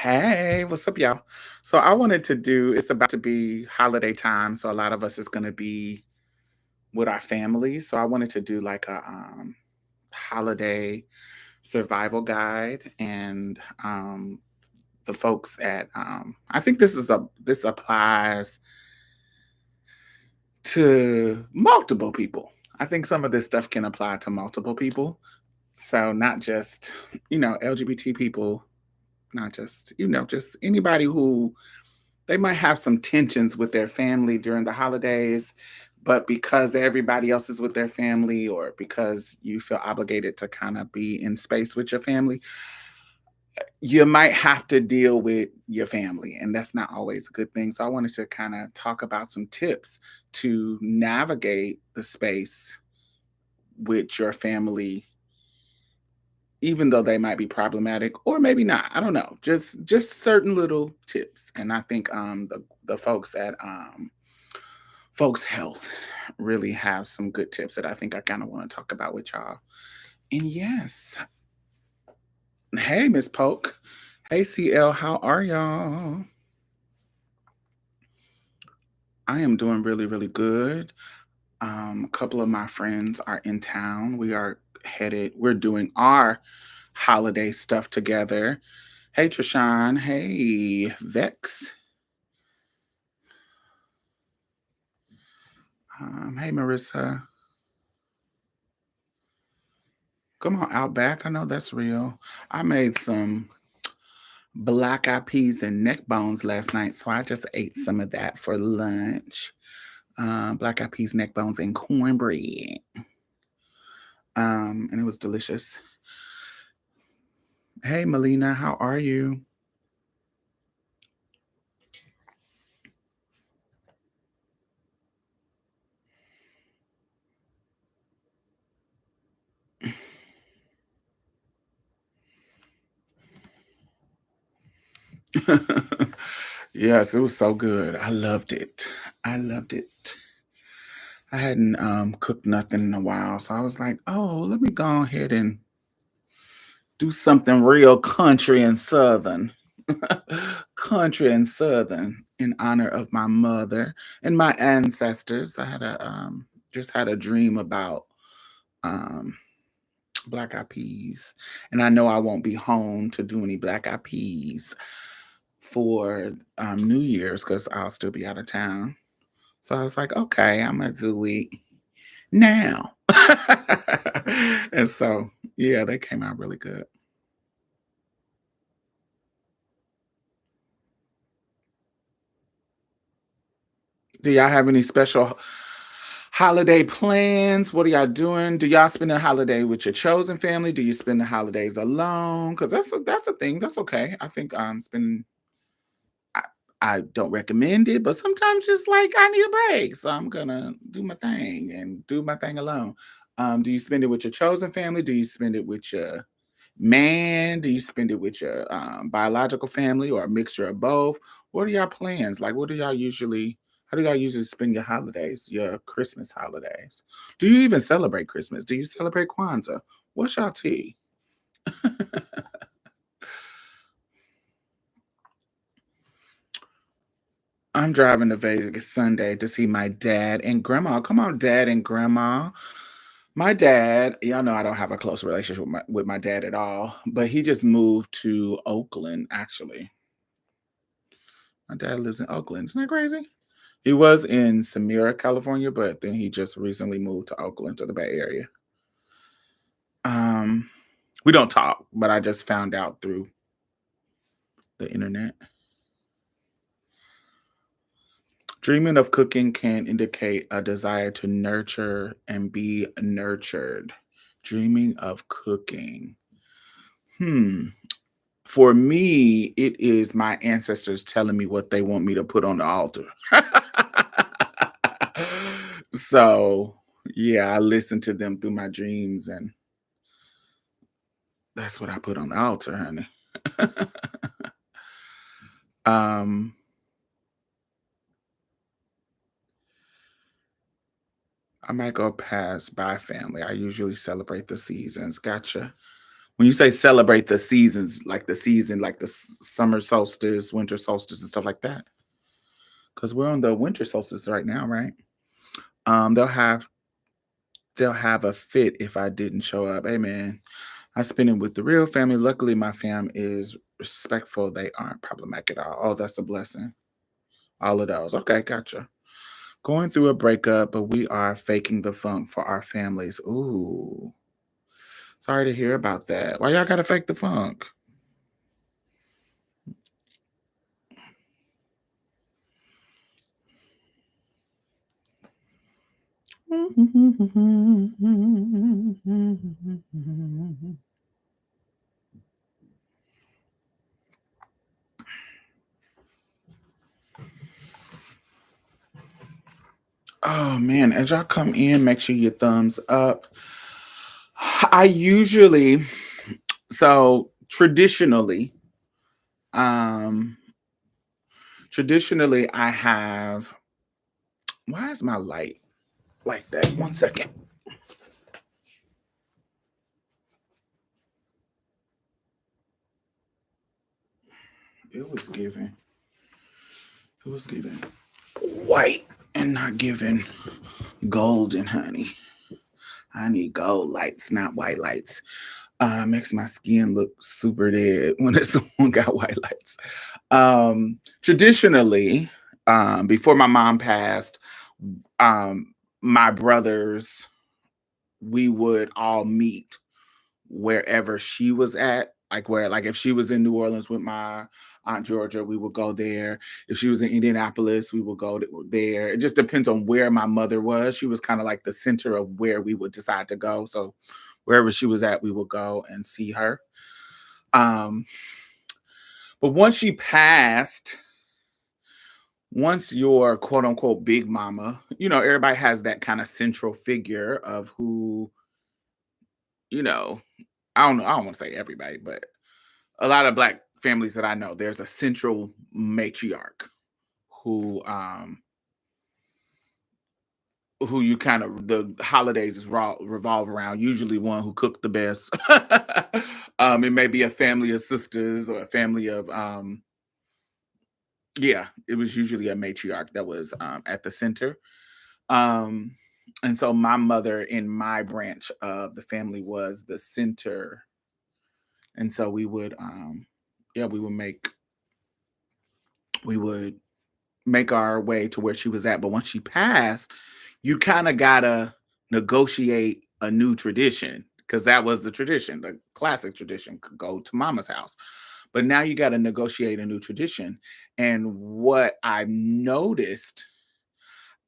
Hey, what's up, y'all? So I wanted to do, it's about to be holiday time. So a lot of us is going to be with our families. So I wanted to do like a holiday survival guide. And the folks at, I think this applies to multiple people. I think some of this stuff can apply to multiple people. So not just, LGBT people, not just, just anybody who they might have some tensions with their family during the holidays, but because everybody else is with their family or because you feel obligated to kind of be in space with your family, you might have to deal with your family. And that's not always a good thing. So I wanted to kind of talk about some tips to navigate the space with your family, even though they might be problematic or maybe not. I don't know. Just certain little tips. And I think the folks at folks health really have some good tips that I think I kind of want to talk about with y'all. And yes, hey Miss Poke. Hey CL, how are y'all? I am doing really, really good. A couple of my friends are in town. We're doing our holiday stuff together. Hey Trishan, hey Vex, hey Marissa. Come on, Outback. I know that's real. I made some black eyed peas and neck bones last night, so I just ate some of that for lunch. Black eyed peas, neck bones, and cornbread. And it was delicious. Hey, Melina, how are you? Yes, it was so good. I loved it. I loved it. I hadn't cooked nothing in a while, so I was like, "Oh, let me go ahead and do something real country and southern." Country and southern in honor of my mother and my ancestors. I had a just had a dream about um black eyed peas. And I know I won't be home to do any black eyed peas for New Year's because I'll still be out of town. So I was like, okay, I'm gonna do it now. And so yeah, they came out really good. Do y'all have any special holiday plans? What are y'all doing? Do y'all spend the holiday with your chosen family? Do you spend the holidays alone? Because that's a thing. That's okay. I think spending I, I don't recommend it, but sometimes just like I need a break. So I'm gonna do my thing and do my thing alone. Do you spend it with your chosen family? Do you spend it with your man? Do you spend it with your biological family or a mixture of both? What are y'all plans? Like, what do y'all usually? How do y'all usually spend your holidays, your Christmas holidays? Do you even celebrate Christmas? Do you celebrate Kwanzaa? What's y'all tea? I'm driving to Vegas Sunday to see my dad and grandma. Come on, dad and grandma. My dad, y'all know I don't have a close relationship with my dad at all, but he just moved to Oakland, actually. My dad lives in Oakland. Isn't that crazy? He was in Samira, California, but then he just recently moved to Oakland to the Bay Area. Um, we don't talk, but I just found out through the internet. Dreaming of cooking can indicate a desire to nurture and be nurtured. Dreaming of cooking. Hmm. For me, it is my ancestors telling me what they want me to put on the altar. So, yeah, I listen to them through my dreams, and that's what I put on the altar, honey. um, I might go past by family. I usually celebrate the seasons. Gotcha. When you say celebrate the seasons, like the season, like the summer solstice, winter solstice, and stuff like that, because we're on the winter solstice right now, right? Um, they'll have they'll have a fit if I didn't show up. Hey man, I spend it with the real family. Luckily, my fam is respectful. They aren't problematic at all. Oh, that's a blessing. All of those. Okay, gotcha. Going through a breakup, but we are faking the funk for our families. Ooh, sorry to hear about that. Why y'all gotta fake the funk? Oh man, as y'all come in, make sure you thumbs up. I usually, so um, traditionally I have, why is my light like that? One second. It was given. It was given white and not given golden, honey. I need gold lights, not white lights. Makes my skin look super dead when it's someone got white lights. Traditionally, before my mom passed, my brothers, we would all meet wherever she was at. Like if she was in New Orleans with my aunt Georgia, we would go there. If she was in Indianapolis, we would go there. It just depends on where my mother was. She was kind of like the center of where we would decide to go. So wherever she was at, we would go and see her. Um, but once she passed, once your quote unquote big mama, everybody has that kind of central figure of who, you know, I don't know, I don't want to say everybody, but a lot of black families that I know, there's a central matriarch who you kind of the holidays revolve around, usually one who cooked the best. It may be a family of sisters or a family of yeah, it was usually a matriarch that was at the center. Um and so my mother in my branch of the family was the center. And so we would yeah, we would make our way to where she was at. But once she passed, you kind of gotta negotiate a new tradition because that was the tradition, the classic tradition, could go to mama's house. But now you got to negotiate a new tradition. And what I noticed,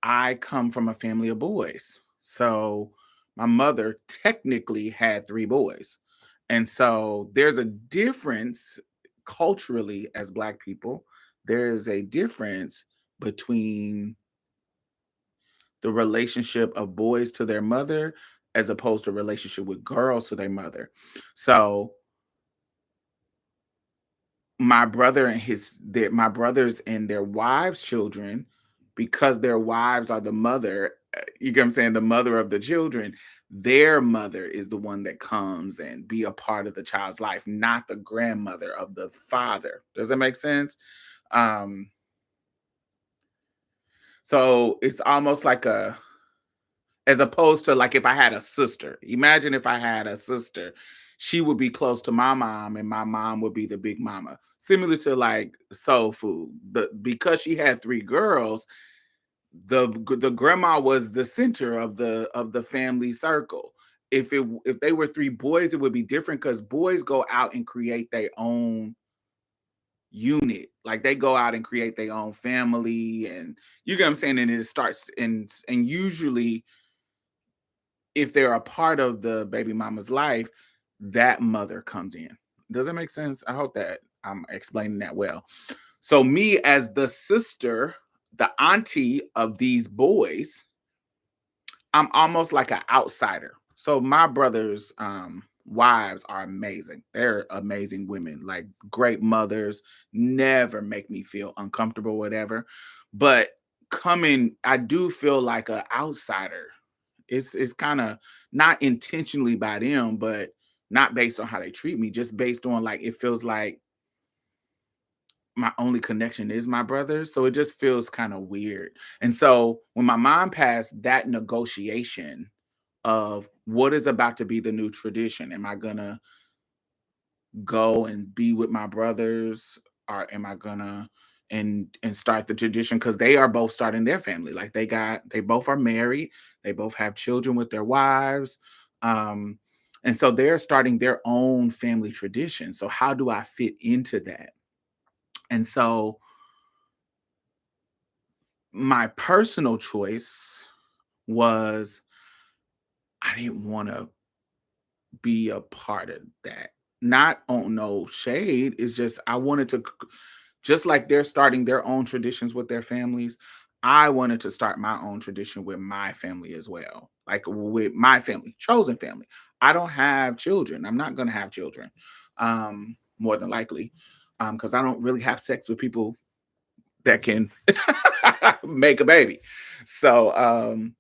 I come from a family of boys. So my mother technically had three boys. And so there's a difference culturally as Black people. There's a difference between the relationship of boys to their mother as opposed to relationship with girls to their mother. So my brothers and their wives' children, because their wives are the mother, you get what I'm saying, the mother of the children, their mother is the one that comes and be a part of the child's life, not the grandmother of the father. Does that make sense? Um, so it's almost like a as opposed to like if I had a sister. Imagine if I had a sister, she would be close to my mom and my mom would be the big mama. Similar to like soul food. But because she had three girls, the grandma was the center of the family circle. If they were three boys, it would be different because boys go out and create their own unit. Like they go out and create their own family, and you get what I'm saying. And it starts and usually if they're a part of the baby mama's life, that mother comes in. Does that make sense? I hope that I'm explaining that well. So, me as the sister, the auntie of these boys, I'm almost like an outsider. So, my brother's wives are amazing. They're amazing women, like great mothers, never make me feel uncomfortable, whatever. But I do feel like an outsider. It's kind of not intentionally by them, but not based on how they treat me, just based on like it feels like my only connection is my brother. So it just feels kind of weird. And so when my mom passed, that negotiation of what is about to be the new tradition. Am I gonna go and be with my brothers, or am I gonna and start the tradition? Because they are both starting their family. Like they both are married, they both have children with their wives. Um, and so they're starting their own family tradition. So how do I fit into that? And so my personal choice was I didn't want to be a part of that. Not on no shade. It's just I wanted to just like they're starting their own traditions with their families, I wanted to start my own tradition with my family as well. Like with my family, chosen family. I don't have children. I'm not gonna have children. More than likely. Because I don't really have sex with people that can make a baby. So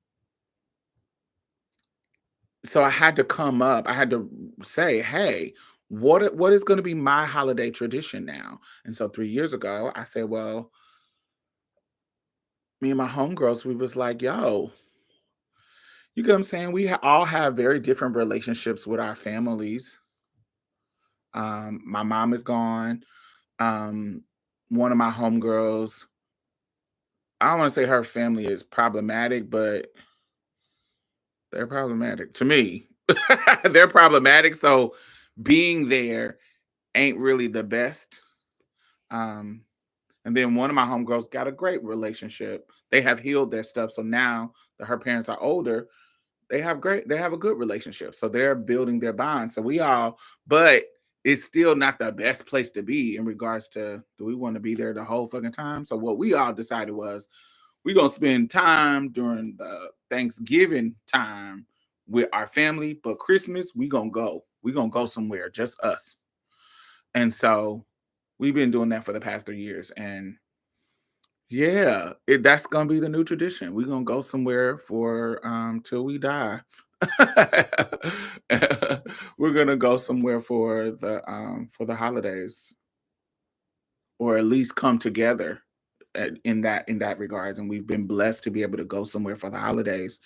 so I had to come up, I had to say, "Hey, what is gonna be my holiday tradition now?" And so 3 years ago, I said, "Well," me and my homegirls, we was like, "Yo," you get what I'm saying? We all have very different relationships with our families. My mom is gone. Um, one of my homegirls, I don't wanna say her family is problematic, but they're problematic to me. They're problematic, so being there ain't really the best. Um, and then one of my homegirls got a great relationship. They have healed their stuff. So now that her parents are older, they have a good relationship. So they're building their bond. So we all, but it's still not the best place to be in regards to do we want to be there the whole fucking time? So what we all decided was we're gonna spend time during the Thanksgiving time with our family, but Christmas we gonna go. We gonna go somewhere, just us. And so we've been doing that for the past 3 years, and yeah, that's gonna be the new tradition. We're gonna go somewhere for till we die. We're gonna go somewhere for the holidays, or at least come together in that regards. And we've been blessed to be able to go somewhere for the holidays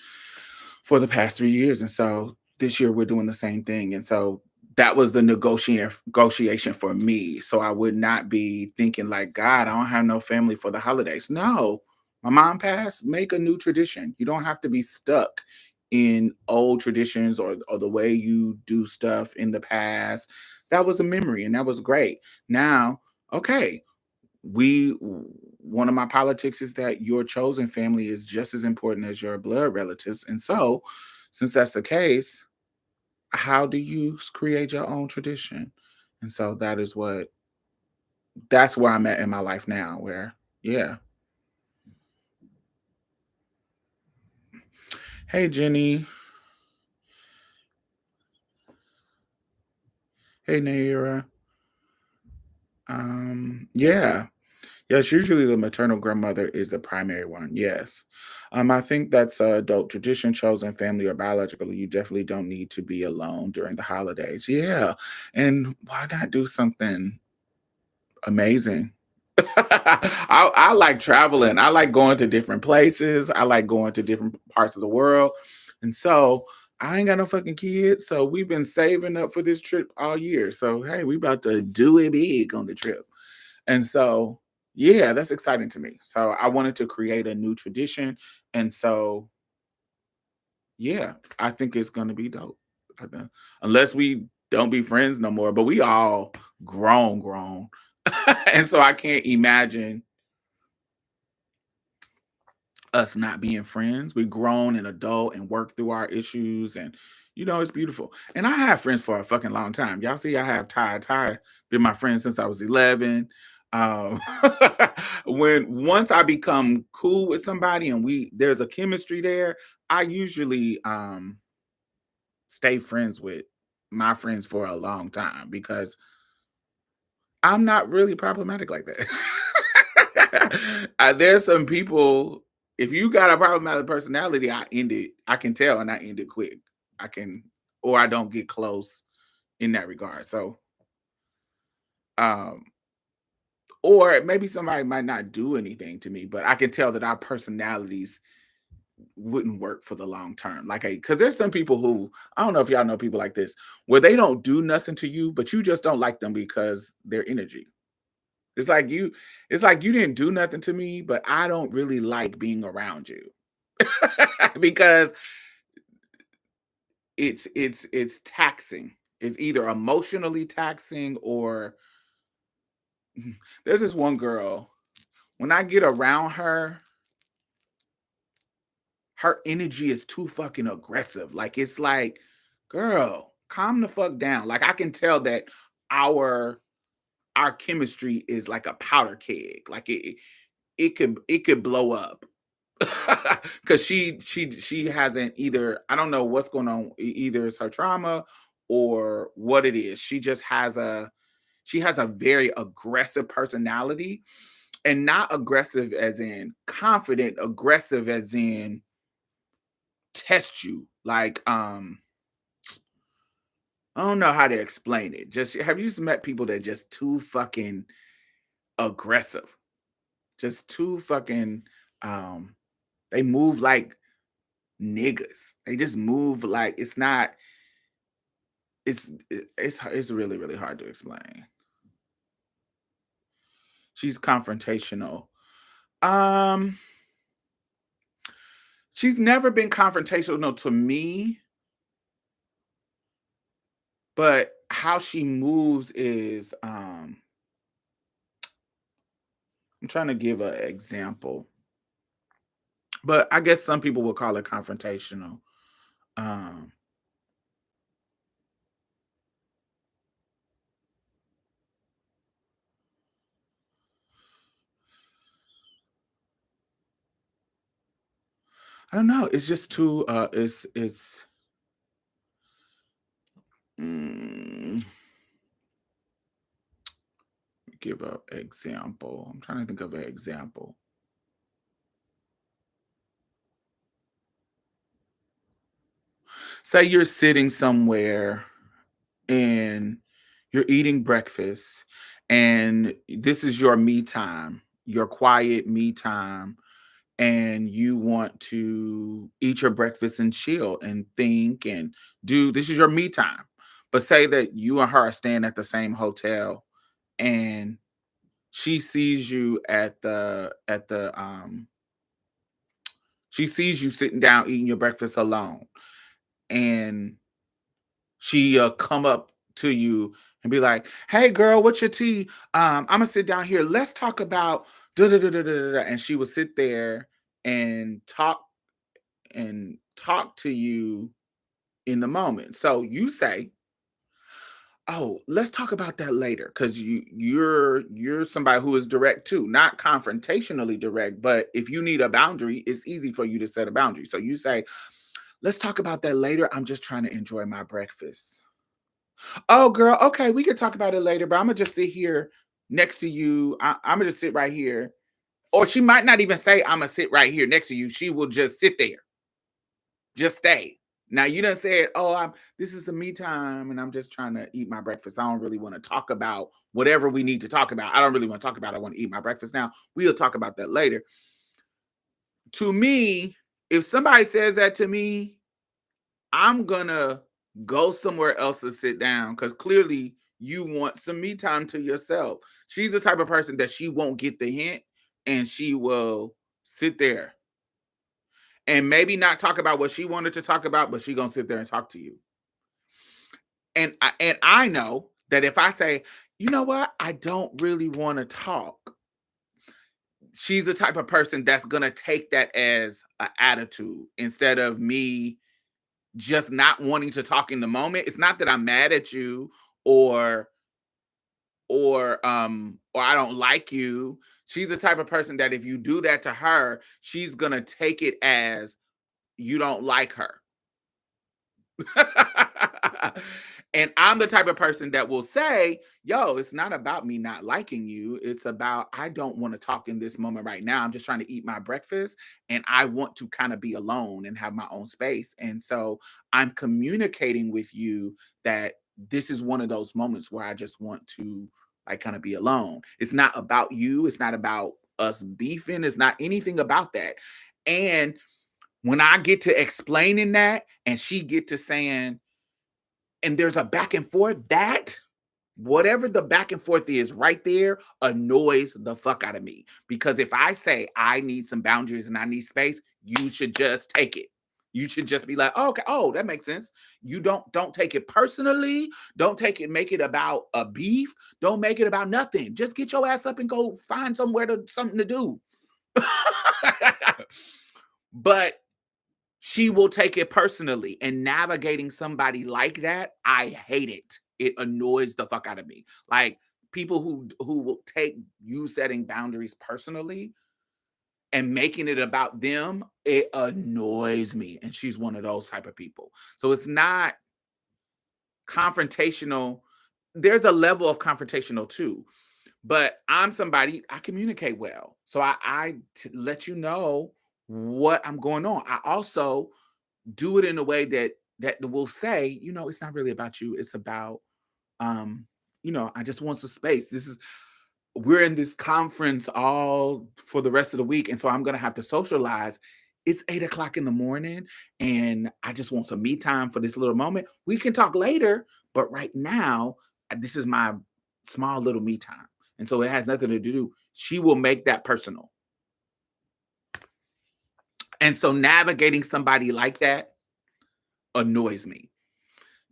for the past 3 years. And so this year we're doing the same thing. And so that was the negotiation for me. So I would not be thinking like, God, I don't have no family for the holidays. No, my mom passed. Make a new tradition. You don't have to be stuck in old traditions or the way you do stuff in the past. That was a memory and that was great. Now, okay, we one of my politics is that your chosen family is just as important as your blood relatives. And so, since that's the case, how do you create your own tradition? And so that's where I'm at in my life now, where yeah. Hey Jenny. Hey Naira. Yeah. Yes, usually the maternal grandmother is the primary one. Yes. I think that's a adult tradition, chosen family or biological. You definitely don't need to be alone during the holidays. Yeah. And why not do something amazing? I like traveling. I like going to different places. I like going to different parts of the world. And so I ain't got no fucking kids. So we've been saving up for this trip all year. So hey, we about to do it big on the trip. And so, yeah, that's exciting to me. So I wanted to create a new tradition. And so, yeah, I think it's going to be dope. Unless we don't be friends no more, but we all grown. And so I can't imagine us not being friends. We're grown and adult and work through our issues, and it's beautiful. And I have friends for a fucking long time. Y'all see, I have Ty been my friend since I was 11. Um, when once I become cool with somebody and there's a chemistry there, I usually stay friends with my friends for a long time because I'm not really problematic like that. There's some people, if you got a problematic personality, I end it. I can tell and I end it quick. I can, or I don't get close in that regard. So, um, or maybe somebody might not do anything to me, but I can tell that our personalities wouldn't work for the long term. Like, because there's some people who I don't know if y'all know people like this, where they don't do nothing to you, but you just don't like them because their energy. It's like you, it's like you didn't do nothing to me, but I don't really like being around you because it's taxing. It's either emotionally taxing or there's this one girl. When I get around her, her energy is too fucking aggressive. Like it's like, girl, calm the fuck down. Like I can tell that our our chemistry is like a powder keg. Like it could blow up. Cause she hasn't either. I don't know what's going on. Either it's her trauma or what it is. She has a very aggressive personality, and not aggressive as in confident, aggressive as in test you. Like, I don't know how to explain it. Just have you just met people that just too fucking aggressive? Just too fucking um they move like niggas. They just move like it's not it's really, really hard to explain. She's confrontational. Um, she's never been confrontational to me, but how she moves is I'm trying to give an example, but I guess some people would call it confrontational. Um, I don't know. It's just too it's mm, give an example. I'm trying to think of an example. Say you're sitting somewhere and you're eating breakfast and this is your me time, your quiet me time, and you want to eat your breakfast and chill and think and do this is your me time. But say that you and her are staying at the same hotel and she sees you she sees you sitting down eating your breakfast alone and she come up to you and be like, "Hey, girl, what's your tea? I'm gonna sit down here. Let's talk about da da da da da da." Da," and she will sit there and talk to you in the moment. So you say, "Oh, let's talk about that later," because you're somebody who is direct too, not confrontationally direct. But if you need a boundary, it's easy for you to set a boundary. So you say, "Let's talk about that later. I'm just trying to enjoy my breakfast." Oh, girl, okay, we can talk about it later, but Imma just sit here next to you. Imma just sit right here. Or she might not even say, "Imma sit right here next to you." She will just sit there, just stay. Now you done said, "Oh, this is the me time, and I'm just trying to eat my breakfast. I don't really wanna talk about whatever we need to talk about. I don't really wanna talk about I wanna eat my breakfast now. We'll talk about that later." To me, if somebody says that to me, I'm gonna go somewhere else to sit down because clearly you want some me time to yourself. She's the type of person that she won't get the hint and she will sit there and maybe not talk about what she wanted to talk about, but she gonna sit there and talk to you. And I know that if I say, you know what, I don't really want to talk, she's the type of person that's gonna take that as an attitude instead of me just not wanting to talk in the moment. It's not that I'm mad at you or or I don't like you. She's the type of person that if you do that to her, she's going to take it as you don't like her. And I'm the type of person that will say, "Yo, it's not about me not liking you. It's about I don't want to talk in this moment right now. I'm just trying to eat my breakfast and I want to kind of be alone and have my own space." And so I'm communicating with you that this is one of those moments where I just want to like kind of be alone. It's not about you. It's not about us beefing. It's not anything about that. And when I get to explaining that and she get to saying, and there's a back and forth, that whatever the back and forth is right there annoys the fuck out of me. Because if I say I need some boundaries and I need space, you should just take it. You should just be like, oh, okay, oh, that makes sense. You don't take it personally. Don't take it, make it about a beef. Don't make it about nothing. Just get your ass up and go find something to do. But she will take it personally, and navigating somebody like that, I hate it. It annoys the fuck out of me. Like people who will take you setting boundaries personally and making it about them, it annoys me. And she's one of those type of people. So it's not confrontational. There's a level of confrontational too. But I'm somebody, I communicate well. So I let you know what I'm going on. I also do it in a way that will say, it's not really about you. It's about, um, I just want some space. We're in this conference all for the rest of the week. And so I'm going to have to socialize. It's 8 o'clock in the morning and I just want some me time for this little moment. We can talk later, but right now, this is my small little me time. And so it has nothing to do. She will make that personal. And so navigating somebody like that annoys me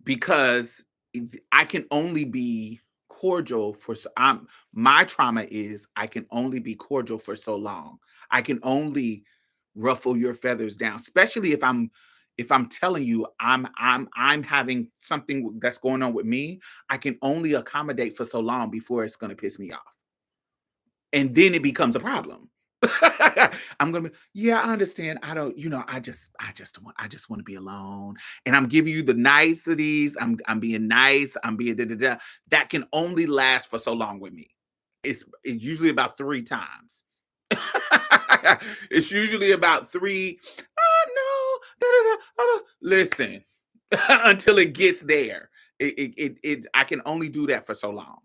because I can only be cordial for my trauma is I can only be cordial for so long. I can only ruffle your feathers down, especially if I'm telling you I'm having something that's going on with me. I can only accommodate for so long before it's going to piss me off. And then it becomes a problem. I'm gonna be, yeah, I understand. I don't, I just want to be alone. And I'm giving you the niceties. I'm being nice. I'm being da da da. That can only last for so long with me. It's usually about 3 times. It's usually about three. Oh no, da, da, da, listen, until it gets there. I can only do that for so long.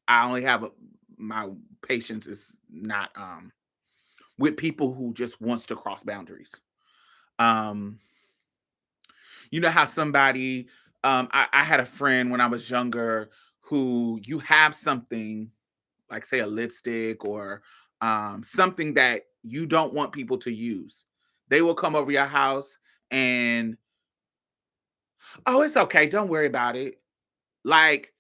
I only have my patience is not with people who just wants to cross boundaries. Um, you know how somebody I had a friend when I was younger who you have something like say a lipstick or something that you don't want people to use. They will come over your house and oh, it's okay, don't worry about it. Like,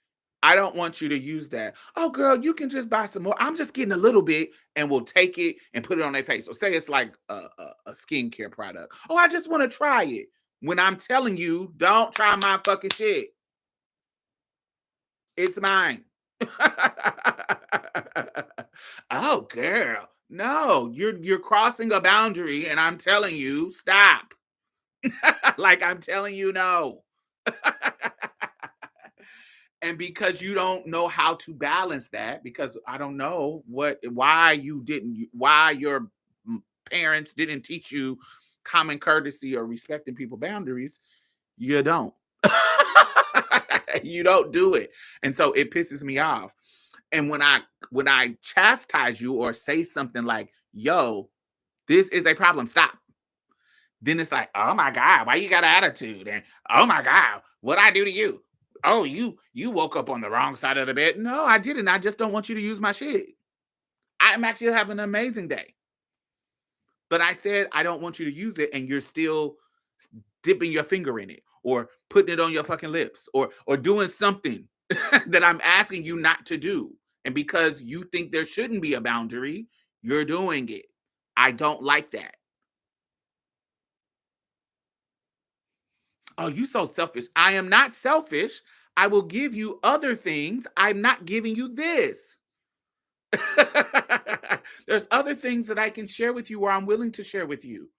I don't want you to use that. Oh, girl, you can just buy some more. I'm just getting a little bit and we'll take it and put it on their face. Or say it's like a skincare product. Oh, I just want to try it. When I'm telling you, don't try my fucking shit. It's mine. Oh, girl. No, you're crossing a boundary and I'm telling you, stop. Like I'm telling you no. And because you don't know how to balance that, because I don't know why your parents didn't teach you common courtesy or respecting people boundaries, you don't. You don't do it. And so it pisses me off. And when I chastise you or say something like, yo, this is a problem, stop. Then it's like, oh my God, why you got an attitude? And oh my God, what I do to you? Oh, you woke up on the wrong side of the bed. No, I didn't. I just don't want you to use my shit. I'm actually having an amazing day. But I said I don't want you to use it, and you're still dipping your finger in it or putting it on your fucking lips or doing something that I'm asking you not to do. And because you think there shouldn't be a boundary, you're doing it. I don't like that. Oh, you so selfish. I am not selfish. I will give you other things. I'm not giving you this. There's other things that I can share with you or I'm willing to share with you.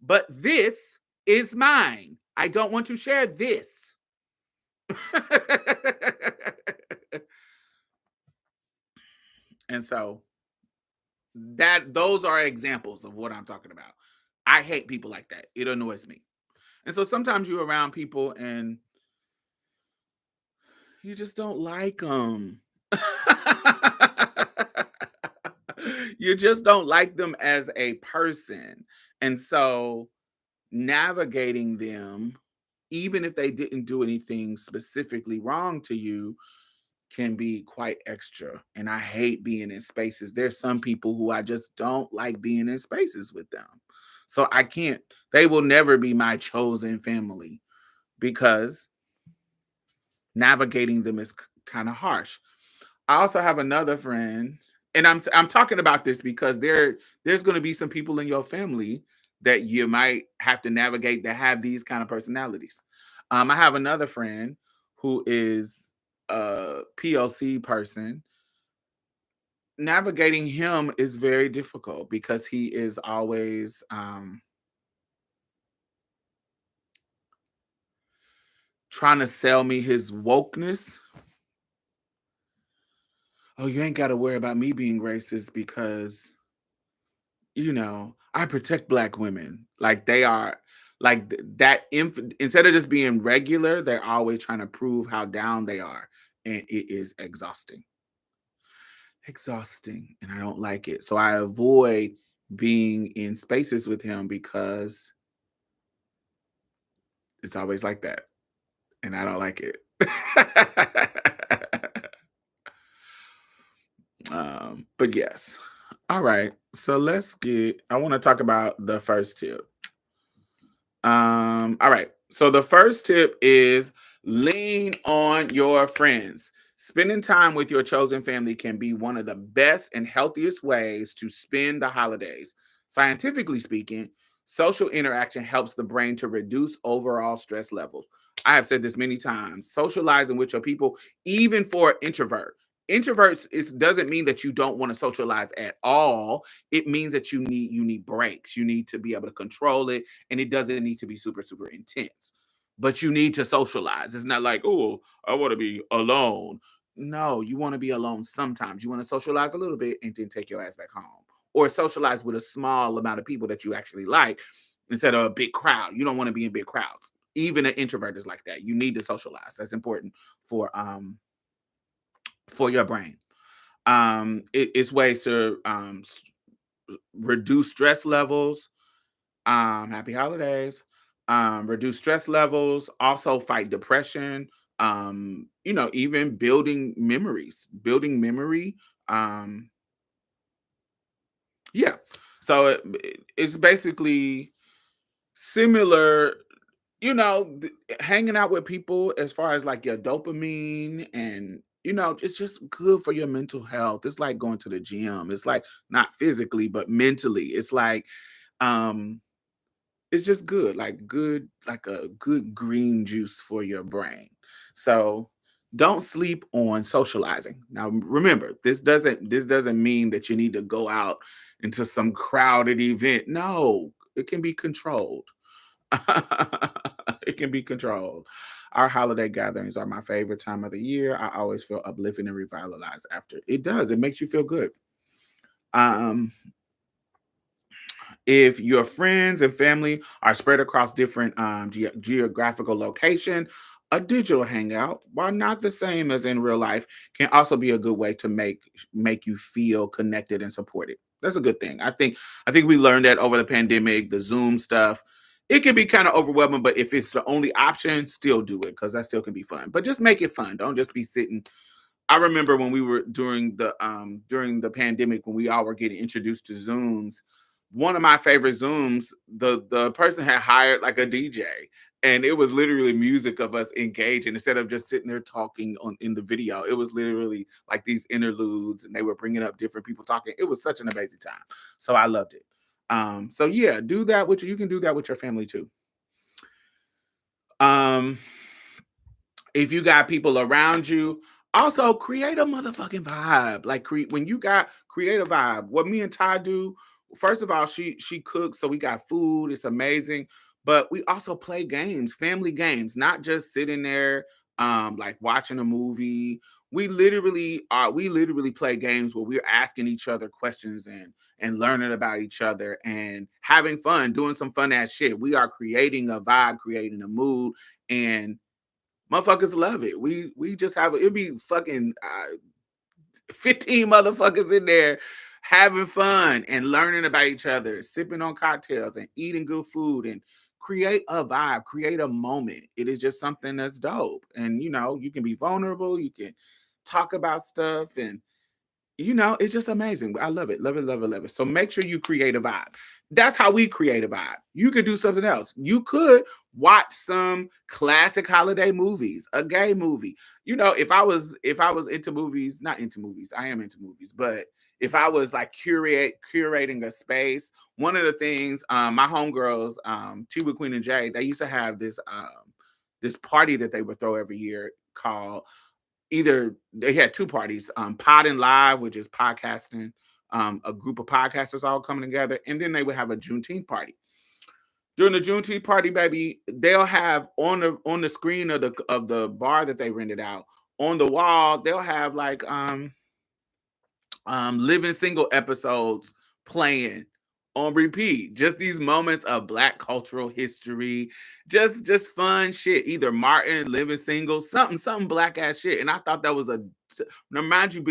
But this is mine. I don't want to share this. And so those are examples of what I'm talking about. I hate people like that. It annoys me. And so sometimes you're around people and You just don't like them. You just don't like them as a person. And so navigating them, even if they didn't do anything specifically wrong to you, can be quite extra. And I hate being in spaces. There's some people who I just don't like being in spaces with them. So I can't, they will never be my chosen family because navigating them is kind of harsh. I also have another friend, and I'm talking about this because there's going to be some people in your family that you might have to navigate that have these kind of personalities. I have another friend who is a POC person. Navigating him is very difficult because he is always trying to sell me his wokeness. Oh, you ain't got to worry about me being racist because I protect black women. Like they are like instead of just being regular, they're always trying to prove how down they are. And it is exhausting. Exhausting. And I don't like it. So I avoid being in spaces with him because it's always like that. And I don't like it. But yes. All right. So I want to talk about the first tip. All right. So the first tip is lean on your friends. Spending time with your chosen family can be one of the best and healthiest ways to spend the holidays. Scientifically speaking, social interaction helps the brain to reduce overall stress levels. I have said this many times. Socializing with your people, even for an introvert. Introverts doesn't mean that you don't want to socialize at all. It means that you need breaks. You need to be able to control it, and it doesn't need to be super super intense, but you need to socialize. It's not like, oh, I want to be alone. No, you want to be alone sometimes. You want to socialize a little bit and then take your ass back home, or socialize with a small amount of people that you actually like instead of a big crowd. You don't want to be in big crowds. Even an introvert is like that. You need to socialize. That's important for your brain. It's ways to reduce stress levels. Happy holidays. Reduce stress levels, also fight depression. Even building memory. Um, yeah. So it's basically similar, hanging out with people as far as like your dopamine and it's just good for your mental health. It's like going to the gym. It's like not physically, but mentally. It's like um it's just good, like a good green juice for your brain. So don't sleep on socializing. Now remember, this doesn't mean that you need to go out into some crowded event. No, it can be controlled. It can be controlled. Our holiday gatherings are my favorite time of the year. I always feel uplifted and revitalized after. It does. It makes you feel good. Um, if your friends and family are spread across different geographical location, a digital hangout, while not the same as in real life, can also be a good way to make you feel connected and supported. That's a good thing. I think we learned that over the pandemic, the Zoom stuff. It can be kind of overwhelming, but if it's the only option, still do it because that still can be fun. But just make it fun. Don't just be sitting. I remember when we were during the pandemic when we all were getting introduced to Zooms. One of my favorite Zooms, the person had hired like a DJ, and it was literally music of us engaging instead of just sitting there talking on in the video. It was literally like these interludes, and they were bringing up different people talking. It was such an amazing time, so I loved it. So yeah, do that with you can do that with your family too. Um, if you got people around you, also create a motherfucking vibe. Like when you got create a vibe. What me and Ty do, first of all, she cooks, so we got food. It's amazing. But we also play games, family games, not just sitting there like watching a movie. We literally play games where we're asking each other questions and learning about each other and having fun, doing some fun ass shit. We are creating a vibe, creating a mood, and Motherfuckers love it. We just have it'd be fucking 15 motherfuckers in there having fun and learning about each other, sipping on cocktails and eating good food and create a vibe, create a moment. It is just something that's dope. And you can be vulnerable, you can talk about stuff, and it's just amazing. I love it, love it, love it, love it. So make sure you create a vibe. That's how we create a vibe. You could do something else. You could watch some classic holiday movies, a gay movie. If I was into movies, not into movies, I am into movies, but if I was like curating a space, one of the things, my homegirls, T with Queen and Jay, they used to have this party that they would throw every year called either they had two parties, Pod and Live, which is podcasting, a group of podcasters all coming together, and then they would have a Juneteenth party. During the Juneteenth party, baby, they'll have on the screen of the bar that they rented out, on the wall, they'll have like living single episodes playing on repeat. Just these moments of Black cultural history, just fun shit. Either Martin, living single, something Black ass shit. And I thought that was remind you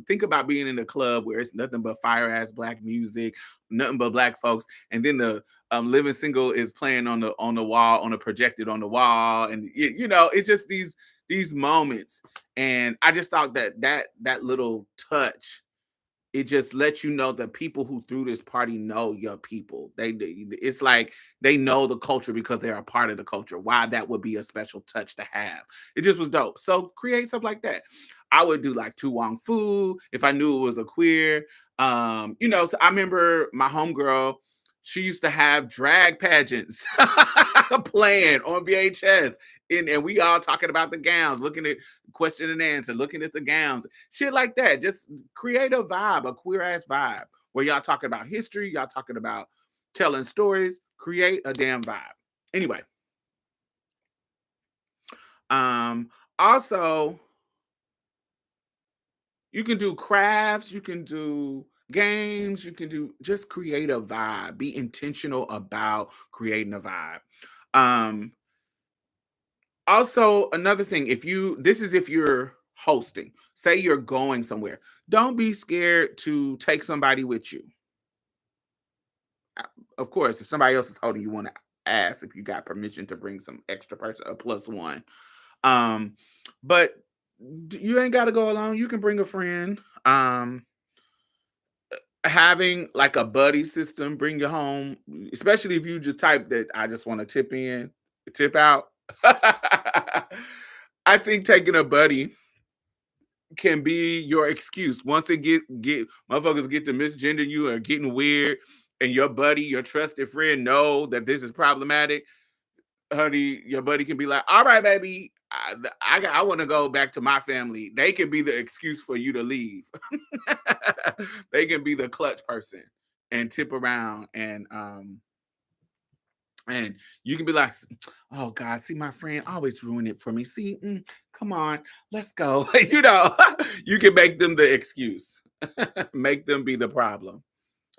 think about being in a club where it's nothing but fire ass Black music, nothing but Black folks, and then the living single is playing on the wall, on a projected on the wall, and it's just these moments. And I just thought that little touch, it just lets you know the people who threw this party know your people. It's like they know the culture because they're a part of the culture. Why that would be a special touch to have. It just was dope. So create stuff like that. I would do like Tu Wong Fu if I knew it was a queer. So I remember my homegirl, she used to have drag pageants playing on VHS. And we all talking about the gowns, looking at question and answer, looking at the gowns, shit like that. Just create a vibe, a queer ass vibe where y'all talking about history, y'all talking about telling stories, create a damn vibe. Anyway, also you can do crafts, you can do games, you can do just create a vibe. Be intentional about creating a vibe. Um, Also, another thing, if you're hosting, say you're going somewhere, don't be scared to take somebody with you. Of course, if somebody else is holding, you want to ask if you got permission to bring some extra person, a plus one. Um, but you ain't got to go alone. You can bring a friend. Having like a buddy system, bring you home, especially if you just type that I just want to tip in, tip out. I think taking a buddy can be your excuse. Once it get motherfuckers get to misgender you or getting weird, and your buddy, your trusted friend, know that this is problematic, honey, your buddy can be like, "All right, baby, I want to go back to my family." They can be the excuse for you to leave. They can be the clutch person and tip around, and you can be like, "Oh God, see my friend always ruin it for me. See, come on, let's go." You can make them the excuse, make them be the problem,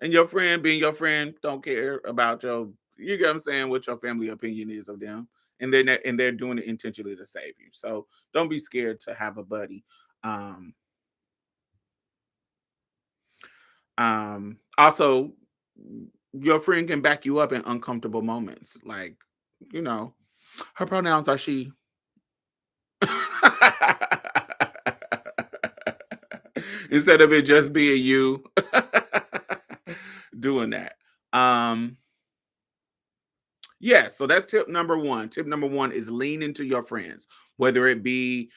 and your friend being your friend don't care about your. You get what I'm saying? What your family opinion is of them, and they're doing it intentionally to save you. So don't be scared to have a buddy. Um, Also, your friend can back you up in uncomfortable moments, like you know her pronouns are she. Instead of it just being you doing that. Um, yeah, so that's tip number one. Tip number one is lean into your friends, whether it be,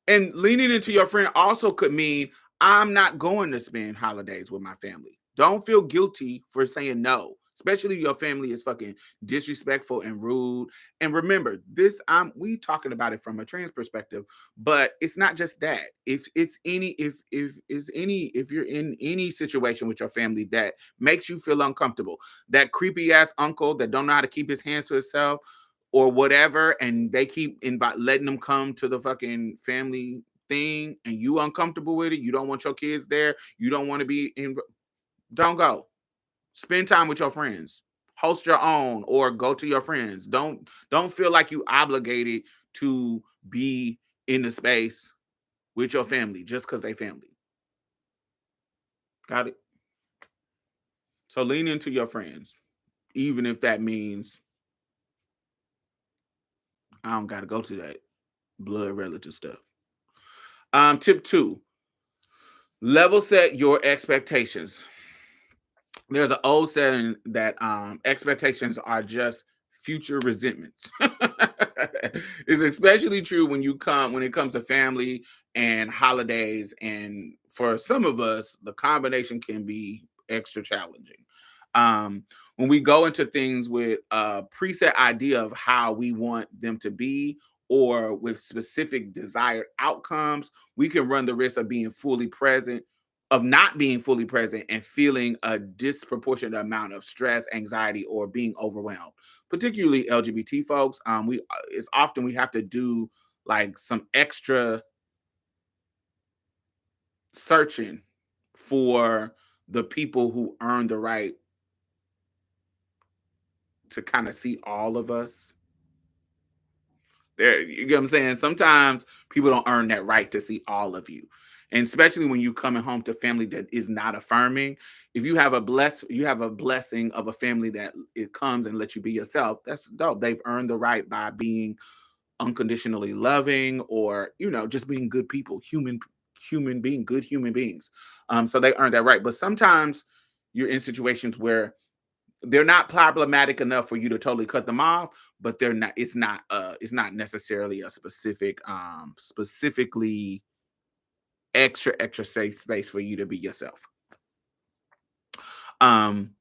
and leaning into your friend also could mean I'm not going to spend holidays with my family. Don't feel guilty for saying no, especially if your family is fucking disrespectful and rude. And remember, this we talking about it from a trans perspective, but it's not just that. If you're in any situation with your family that makes you feel uncomfortable, that creepy ass uncle that don't know how to keep his hands to himself, or whatever, and they keep letting them come to the fucking family thing, and you uncomfortable with it, you don't want your kids there, you don't want to be in, don't go. Spend time with your friends. Host your own or go to your friends. Don't feel like you obligated to be in the space with your family just because they family. Got it? So lean into your friends, even if that means I don't got to go to that blood relative stuff. Tip two, level set your expectations. There's an old saying that expectations are just future resentments. It's especially true when it comes to family and holidays, and for some of us the combination can be extra challenging. When we go into things with a preset idea of how we want them to be, or with specific desired outcomes, we can run the risk of being fully present, of not being fully present and feeling a disproportionate amount of stress, anxiety, or being overwhelmed. Particularly LGBT folks, we it's often we have to do like some extra searching for the people who earn the right to kind of see all of us. There, you get what I'm saying? Sometimes people don't earn that right to see all of you. And especially when you coming home to family that is not affirming. If you have a blessing of a family that it comes and lets you be yourself, that's dope. They've earned the right by being unconditionally loving, or just being good people, good human beings. So they earned that right. But sometimes you're in situations where they're not problematic enough for you to totally cut them off, but they're not it's not necessarily a specifically extra safe space for you to be yourself. um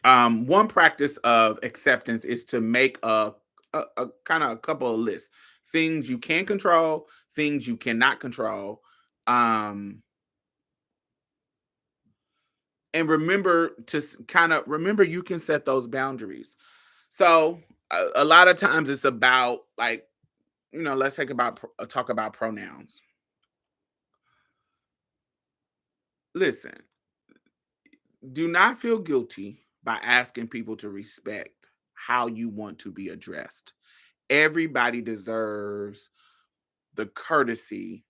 One practice of acceptance is to make a kind of a couple of lists: things you can control, things you cannot control. um and remember to kind of remember you can set those boundaries. So a lot of times it's about, like, let's talk about pronouns. Listen, do not feel guilty by asking people to respect how you want to be addressed. Everybody deserves the courtesy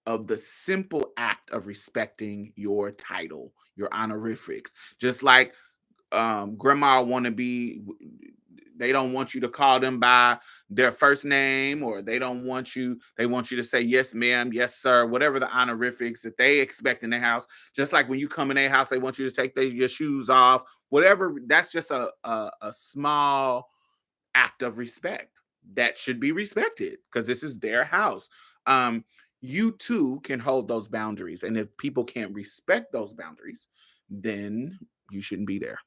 of the simple act of respecting your title, your honorifics. Just like grandma want to be, they don't want you to call them by their first name, or they want you to say yes ma'am, yes sir, whatever the honorifics that they expect in their house. Just like when you come in their house, they want you to take your shoes off, whatever. That's just a small act of respect that should be respected because this is their house. You too can hold those boundaries, and if people can't respect those boundaries, then you shouldn't be there.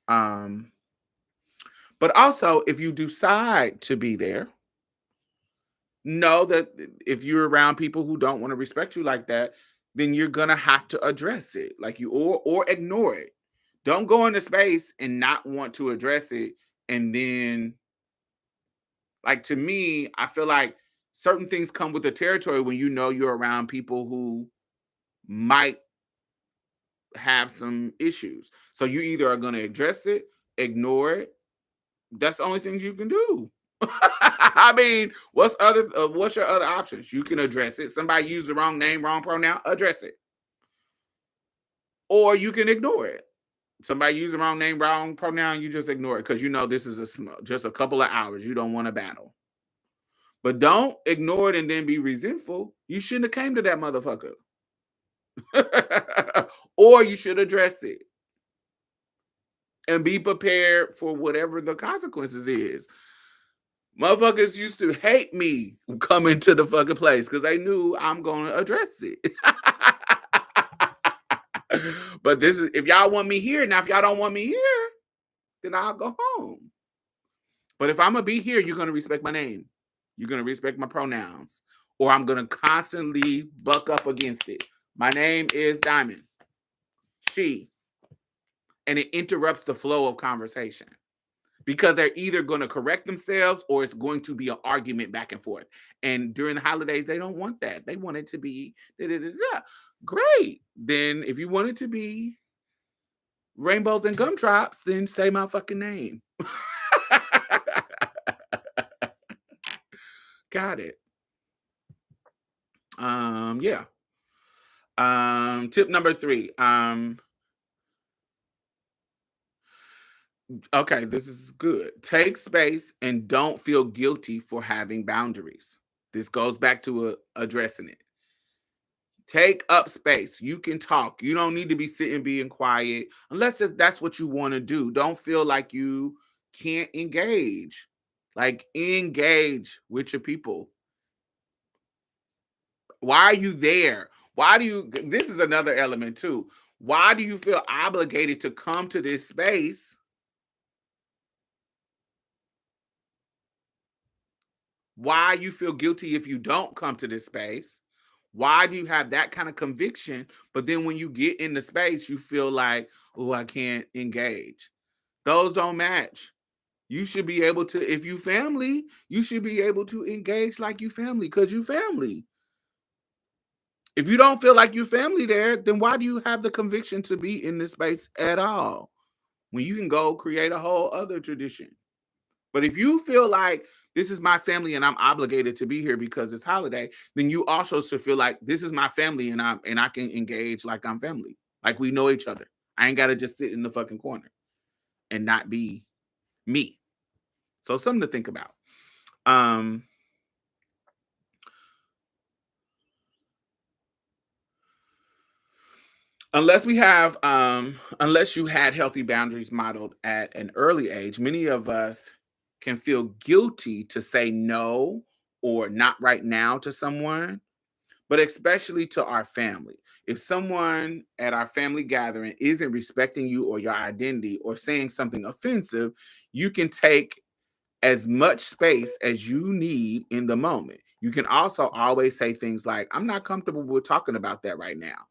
um but also, if you decide to be there, know that if you're around people who don't want to respect you like that, then you're gonna have to address it, like, you or ignore it. Don't go into space and not want to address it, and then, like, to me, I feel like certain things come with the territory when you're around people who might have some issues. So you either are going to address it, ignore it. That's the only things you can do. I mean, what's your other options? You can address it. Somebody used the wrong name, wrong pronoun, address it. Or you can ignore it. Somebody used the wrong name, wrong pronoun, you just ignore it because this is just a couple of hours. You don't want to battle. But don't ignore it and then be resentful. You shouldn't have came to that motherfucker. Or you should address it and be prepared for whatever the consequences is. Motherfuckers used to hate me coming to the fucking place because they knew I'm going to address it. But this is, if y'all want me here. Now, if y'all don't want me here, then I'll go home. But if I'm going to be here, you're going to respect my name. You're going to respect my pronouns, or I'm going to constantly buck up against it. My name is Diamond. She. And it interrupts the flow of conversation because they're either going to correct themselves or it's going to be an argument back and forth. And during the holidays, they don't want that. They want it to be da, da, da, da. Great. Then if you want it to be rainbows and gumdrops, then say my fucking name. Got it. Yeah. Tip number 3. Okay, this is good. Take space and don't feel guilty for having boundaries. This goes back to addressing it. Take up space. You can talk. You don't need to be sitting being quiet unless that's what you want to do. Don't feel like you can't engage. Like engage with your people. Why are you there? Why do you this is another element too. Why do you feel obligated to come to this space? Why you feel guilty if you don't come to this space? Why do you have that kind of conviction? But then when you get in the space, you feel like, oh, I can't engage. Those don't match. You should be able to, if you family, you should be able to engage like you family because you family. If you don't feel like you family there, then why do you have the conviction to be in this space at all? When you can go create a whole other tradition. But if you feel like this is my family and I'm obligated to be here because it's holiday, then you also should feel like this is my family and I can engage like I'm family. Like we know each other. I ain't gotta just sit in the fucking corner and not be me. So something to think about. Um unless you had healthy boundaries modeled at an early age, many of us can feel guilty to say no or not right now to someone, but especially to our family. If someone at our family gathering isn't respecting you or your identity or saying something offensive, you can take as much space as you need in the moment. You can also always say things like, I'm not comfortable with talking about that right now.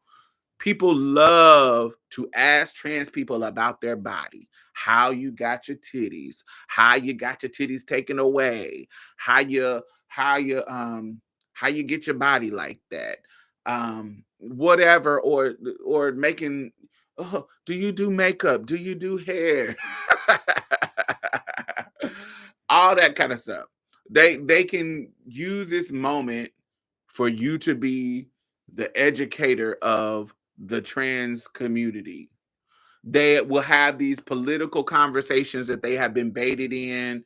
People love to ask trans people about their body, how you got your titties, how you got your titties taken away, how you how you how you get your body like that, whatever, or making, oh, do you do makeup, do you do hair, all that kind of stuff. They can use this moment for you to be the educator of the trans community. They will have these political conversations that they have been baited in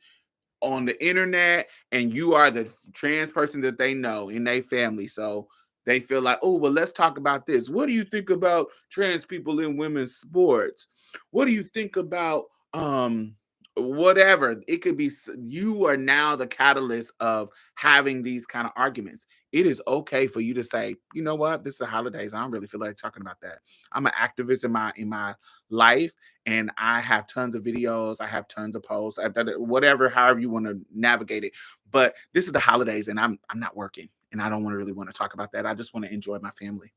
on the internet, and you are the trans person that they know in their family. So they feel like, oh, well, let's talk about this. What do you think about trans people in women's sports? What do you think about whatever? It could be you are now the catalyst of having these kind of arguments. It is okay for you to say, you know what, this is the holidays. I don't really feel like talking about that. I'm an activist in my life, and I have tons of videos, I have tons of posts, whatever, however you want to navigate it. But this is the holidays, and I'm not working, and I don't want to really want to talk about that. I just want to enjoy my family.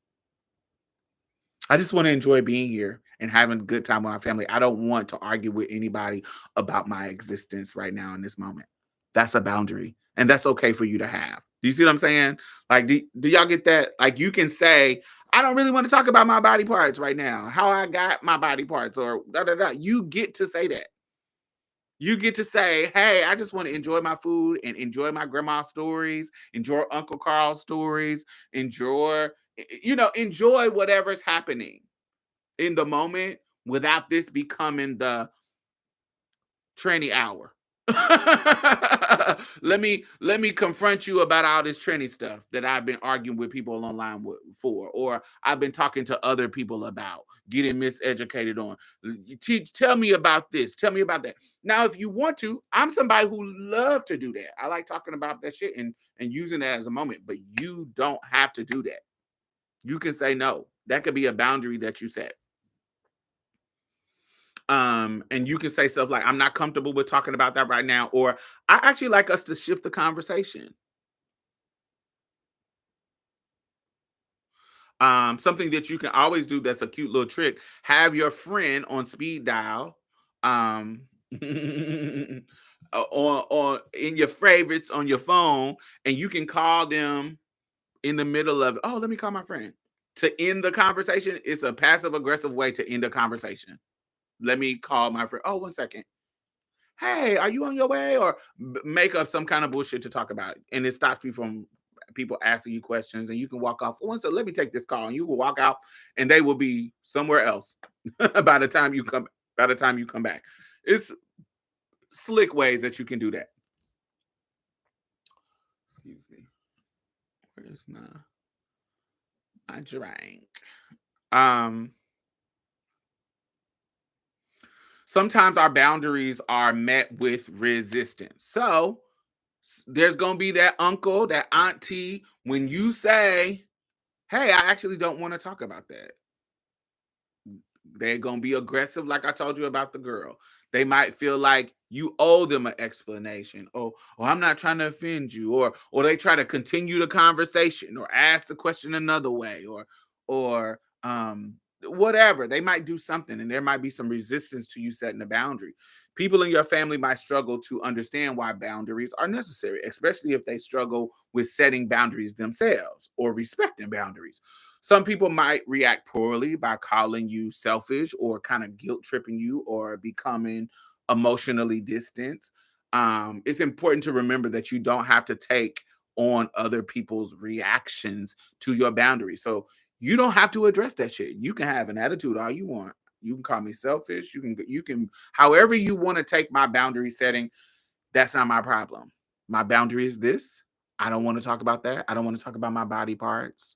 I just want to enjoy being here and having a good time with my family. I don't want to argue with anybody about my existence right now in this moment. That's a boundary, and that's okay for you to have. Do you see what I'm saying? Like, do y'all get that? Like, you can say, I don't really want to talk about my body parts right now, how I got my body parts, or da da da. You get to say that. You get to say, hey, I just want to enjoy my food and enjoy my grandma's stories, enjoy Uncle Carl's stories, enjoy whatever's happening in the moment without this becoming the tranny hour. let me confront you about all this tranny stuff that I've been arguing with people online for, or I've been talking to other people about getting miseducated on. Tell me about this. Tell me about that. Now, if you want to, I'm somebody who love to do that. I like talking about that shit and using that as a moment, but you don't have to do that. You can say no. That could be a boundary that you set. And you can say stuff like, I'm not comfortable with talking about that right now, or I actually like us to shift the conversation. Something that you can always do that's a cute little trick: have your friend on speed dial, um on in your favorites on your phone, and you can call them in the middle of, oh, let me call my friend to end the conversation. It's a passive aggressive way to end a conversation. Let me call my friend. Oh, 1 second. hey, are you on your way? Or make up some kind of bullshit to talk about. And it stops you from people asking you questions, and you can walk off. Once, let me take this call, and you will walk out, and they will be somewhere else by the time you come. By the time you come back, it's slick ways that you can do that. Excuse me. Where's my drink? Um, Sometimes our boundaries are met with resistance. So there's gonna be that uncle, that auntie, when you say, "Hey, I actually don't want to talk about that." They're gonna be aggressive, like I told you about the girl. They might feel like you owe them an explanation, or I'm not trying to offend you, or they try to continue the conversation, or ask the question another way, or whatever. They might do something, and there might be some resistance to you setting a boundary. People in your family might struggle to understand why boundaries are necessary, especially if they struggle with setting boundaries themselves or respecting boundaries. Some people might react poorly by calling you selfish, or kind of guilt tripping you, or becoming emotionally distant. It's important to remember that you don't have to take on other people's reactions to your boundaries. So you don't have to address that shit. You can have an attitude all you want. You can call me selfish. You can however you want to take my boundary setting. That's not my problem. My boundary is this. I don't want to talk about that. I don't want to talk about my body parts.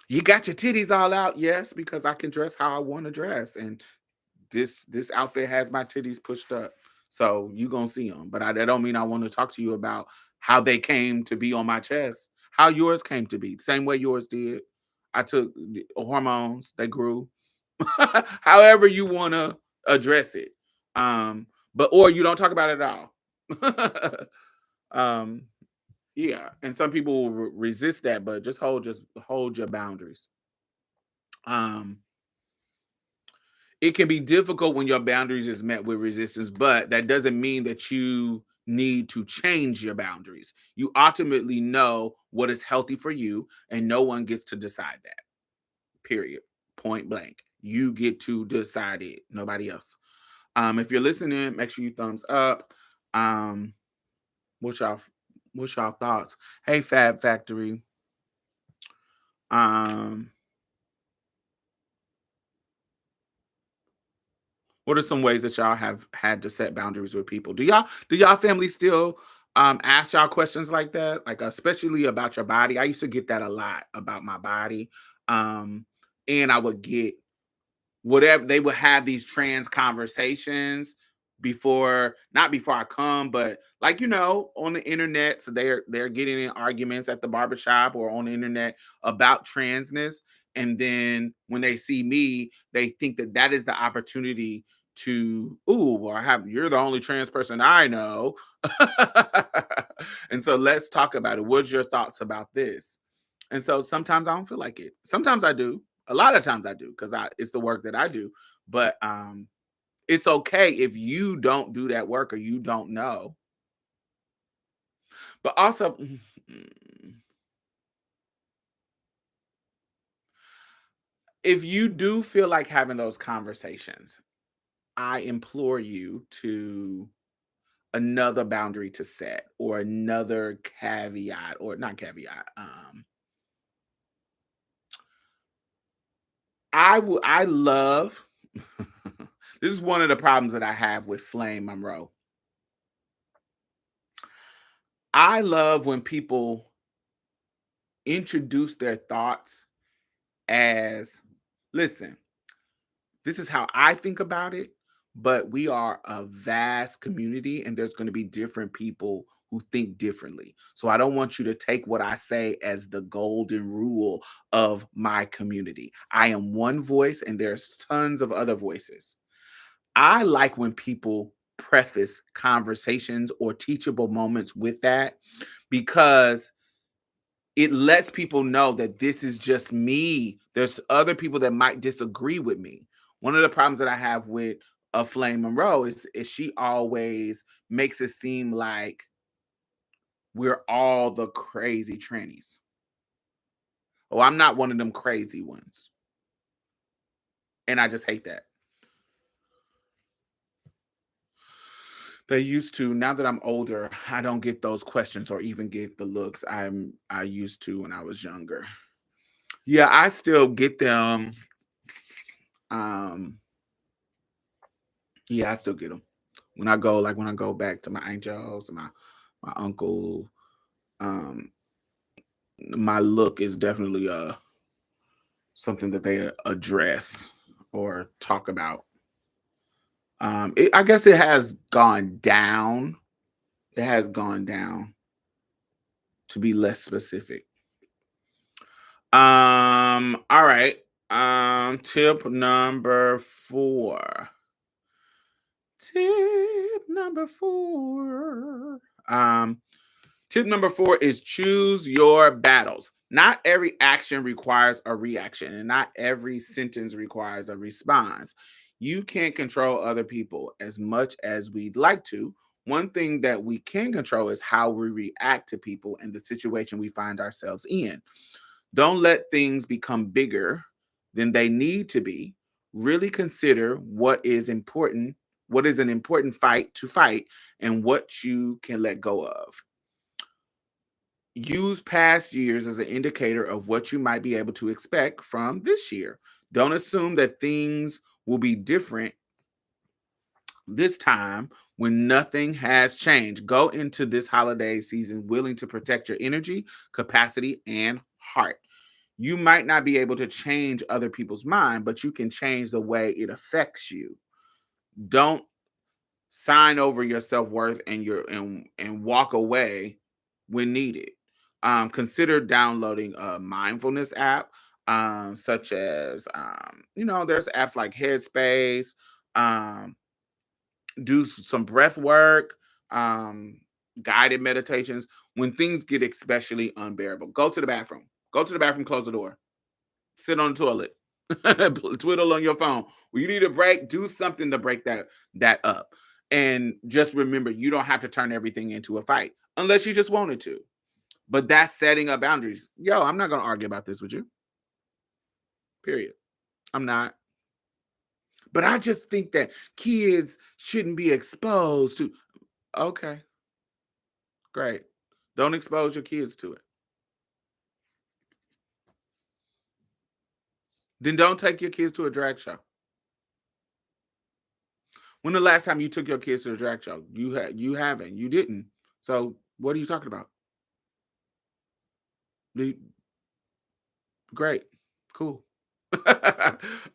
You got your titties all out, yes, because I can dress how I want to dress, and this outfit has my titties pushed up, so you gonna see them. But that don't mean I want to talk to you about how they came to be on my chest, how yours came to be, same way yours did. I took hormones, they grew. However you want to address it, but or you don't talk about it at all. um, yeah, and some people will resist that, but just hold your boundaries. Um, it can be difficult when your boundaries is met with resistance, but that doesn't mean that you need to change your boundaries. You ultimately know what is healthy for you, and no one gets to decide that. Period. Point blank. You get to decide it. Nobody else. If you're listening, make sure you thumbs up. Um, what's y'all what's y'all thoughts? Hey, Fab Factory. Um, What are some ways that y'all have had to set boundaries with people? Do y'all family still ask y'all questions like that? Like especially about your body? I used to get that a lot about my body. Um and I would get whatever they would have these trans conversations before, not before I come, but like on the internet. So they're getting in arguments at the barbershop or on the internet about transness, and then when they see me, they think that that is the opportunity to, ooh, well, you're the only trans person I know. And so let's talk about it. What's your thoughts about this? And so sometimes I don't feel like it. Sometimes I do. A lot of times I do, because I it's the work that I do. But it's okay if you don't do that work or you don't know. But also, if you do feel like having those conversations, I implore you to another boundary to set, or another caveat, or not caveat. I love this is one of the problems that I have with Flame Monroe. I love when people introduce their thoughts as, listen, this is how I think about it, but we are a vast community, and there's going to be different people who think differently. So I don't want you to take what I say as the golden rule of my community. I am one voice, and there's tons of other voices. I like when people preface conversations or teachable moments with that, because it lets people know that this is just me. There's other people that might disagree with me. One of the problems that I have with a Flame Monroe is she always makes it seem like we're all the crazy trannies. Oh, I'm not one of them crazy ones. And I just hate that. They used to. Now that I'm older, I don't get those questions or even get the looks I used to when I was younger. Yeah, I still get them. Um, yeah, I still get them when I go, like when I go back to my angels and my uncle. Um, my look is definitely something that they address or talk about. I guess it has gone down. It has gone down to be less specific. All right. Tip number 4. Tip number 4. Tip number 4 is choose your battles. Not every action requires a reaction, and not every sentence requires a response. You can't control other people as much as we'd like to. One thing that we can control is how we react to people and the situation we find ourselves in. Don't let things become bigger than they need to be. Really consider what is an important fight to fight, and what you can let go of. Use past years as an indicator of what you might be able to expect from this year. Don't assume that things will be different this time when nothing has changed. Go into this holiday season willing to protect your energy, capacity, and heart. You might not be able to change other people's mind, but you can change the way it affects you. Don't sign over your self-worth and walk away when needed. Consider downloading a mindfulness app, such as there's apps like Headspace. Um, do some breath work, um, guided meditations. When things get especially unbearable, go to the bathroom. Go to the bathroom, close the door, sit on the toilet, twiddle on your phone. When you need a break, do something to break that up. And just remember, you don't have to turn everything into a fight unless you just wanted to. But that's setting up boundaries. Yo, I'm not gonna argue about this with you. Period. I'm not. But I just think that kids shouldn't be exposed to. Okay, great. Don't expose your kids to it. Then don't take your kids to a drag show. When the last time you took your kids to a drag show? You haven't. You didn't. So what are you talking about? The- Great. Cool.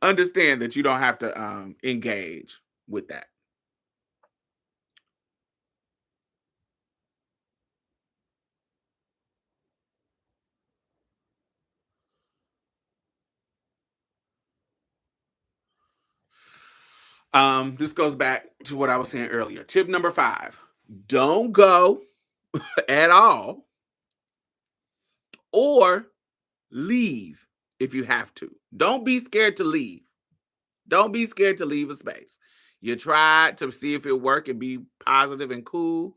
Understand that you don't have to engage with that. This goes back to what I was saying earlier. Tip number 5. Don't go at all, or leave if you have to. Don't be scared to leave. Don't be scared to leave a space. You try to see if it work and be positive and cool.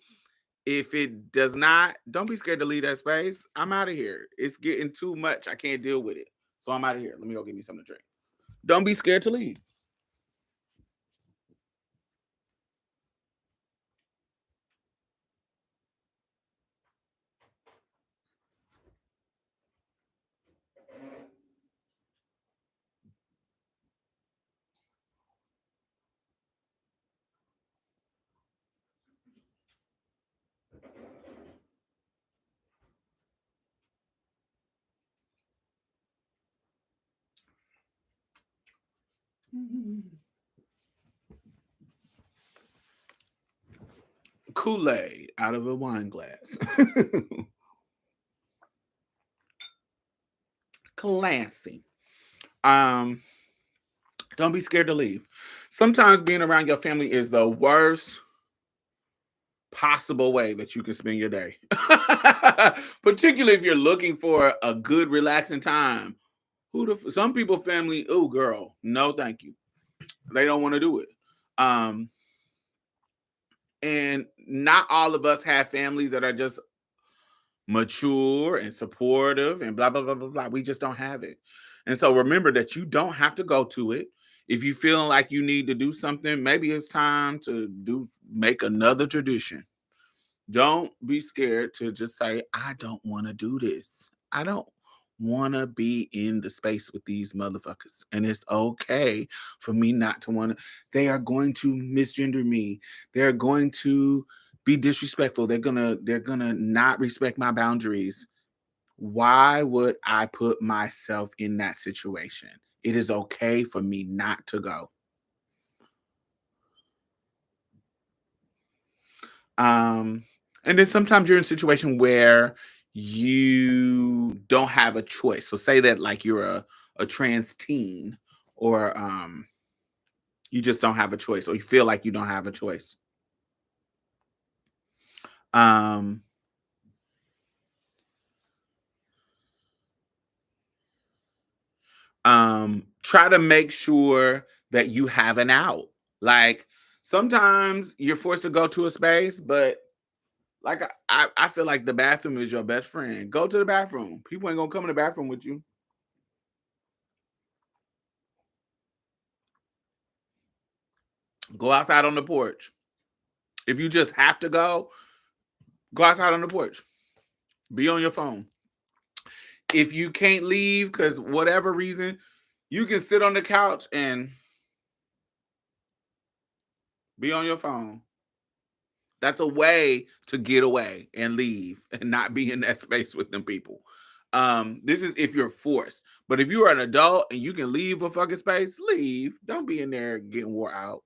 If it does not, don't be scared to leave that space. I'm out of here. It's getting too much. I can't deal with it. So I'm out of here. Let me go get me something to drink. Don't be scared to leave. Kool-Aid out of a wine glass. Classy. Um, don't be scared to leave. Sometimes being around your family is the worst possible way that you can spend your day. Particularly if you're looking for a good relaxing time. Some people family, oh girl, no thank you. They don't want to do it. Um and not all of us have families that are just mature and supportive and blah blah blah blah blah. We just don't have it. And so remember that you don't have to go to it. If you feeling like you need to do something, maybe it's time to make another tradition. Don't be scared to just say, I don't want to do this. I don't want to be in the space with these motherfuckers. And it's okay for me not to want to. They are going to misgender me. They're going to be disrespectful. They're gonna not respect my boundaries. Why would I put myself in that situation? It is okay for me not to go. Um, and then sometimes you're in a situation where you don't have a choice. So say that like you're a trans teen or you just don't have a choice or you feel like you don't have a choice. Um Try to make sure that you have an out. Like sometimes you're forced to go to a space, but like I feel like the bathroom is your best friend. Go to the bathroom. People ain't gonna come in the bathroom with you. Go outside on the porch. If you just have to go outside on the porch. Be on your phone. If you can't leave because whatever reason, you can sit on the couch and be on your phone. That's a way to get away and leave and not be in that space with them people. This is if you're forced. But if you are an adult and you can leave a fucking space, leave. Don't be in there getting wore out.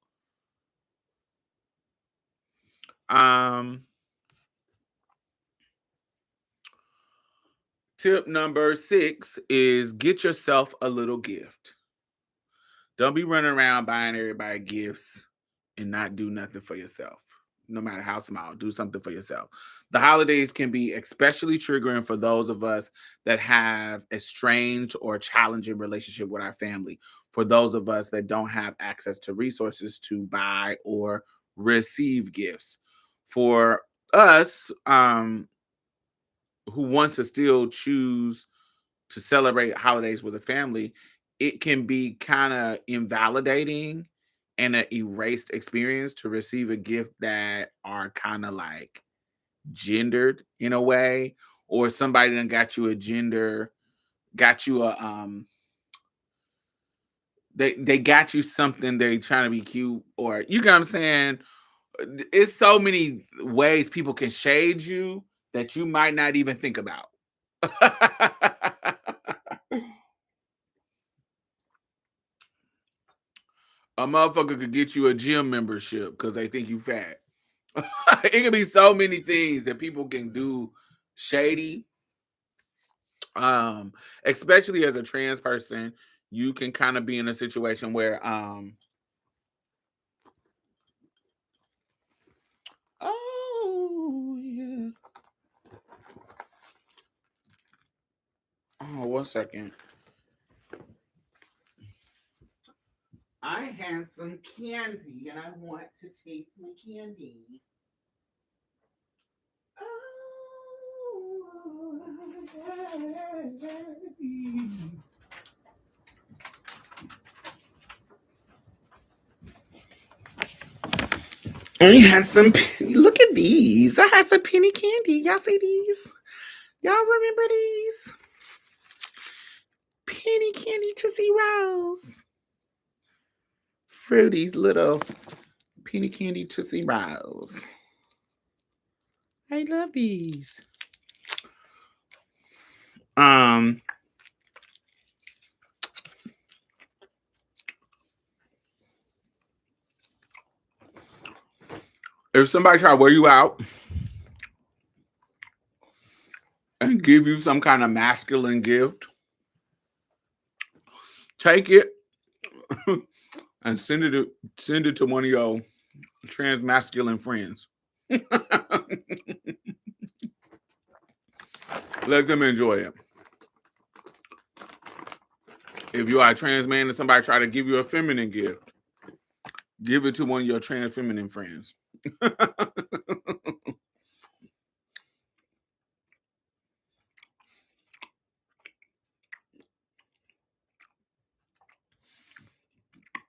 Um, Tip number 6 is get yourself a little gift. Don't be running around buying everybody gifts and not do nothing for yourself. No matter how small, do something for yourself. The holidays can be especially triggering for those of us that have a strange or challenging relationship with our family. For those of us that don't have access to resources to buy or receive gifts. For us, who wants to still choose to celebrate holidays with a family, it can be kind of invalidating and an erased experience to receive a gift that are kind of like gendered in a way, or somebody done got you a gender, got you a they got you something they trying to be cute, or you know what I'm saying? It's so many ways people can shade you that you might not even think about. A motherfucker could get you a gym membership because they think you fat. It can be so many things that people can do shady. Especially as a trans person, you can kind of be in a situation where oh yeah. Oh, 1 second. I had some candy and I want to taste my candy. I had some. Look at these. I had some penny candy. Y'all see these? Y'all remember these? Penny candy Tootsie Rolls. Fruity's little penny candy Tootsie Rolls. I love these. Um, if somebody try to wear you out and give you some kind of masculine gift, take it and send it to one of your trans masculine friends. Let them enjoy it. If you are a trans man and somebody try to give you a feminine gift, give it to one of your trans feminine friends.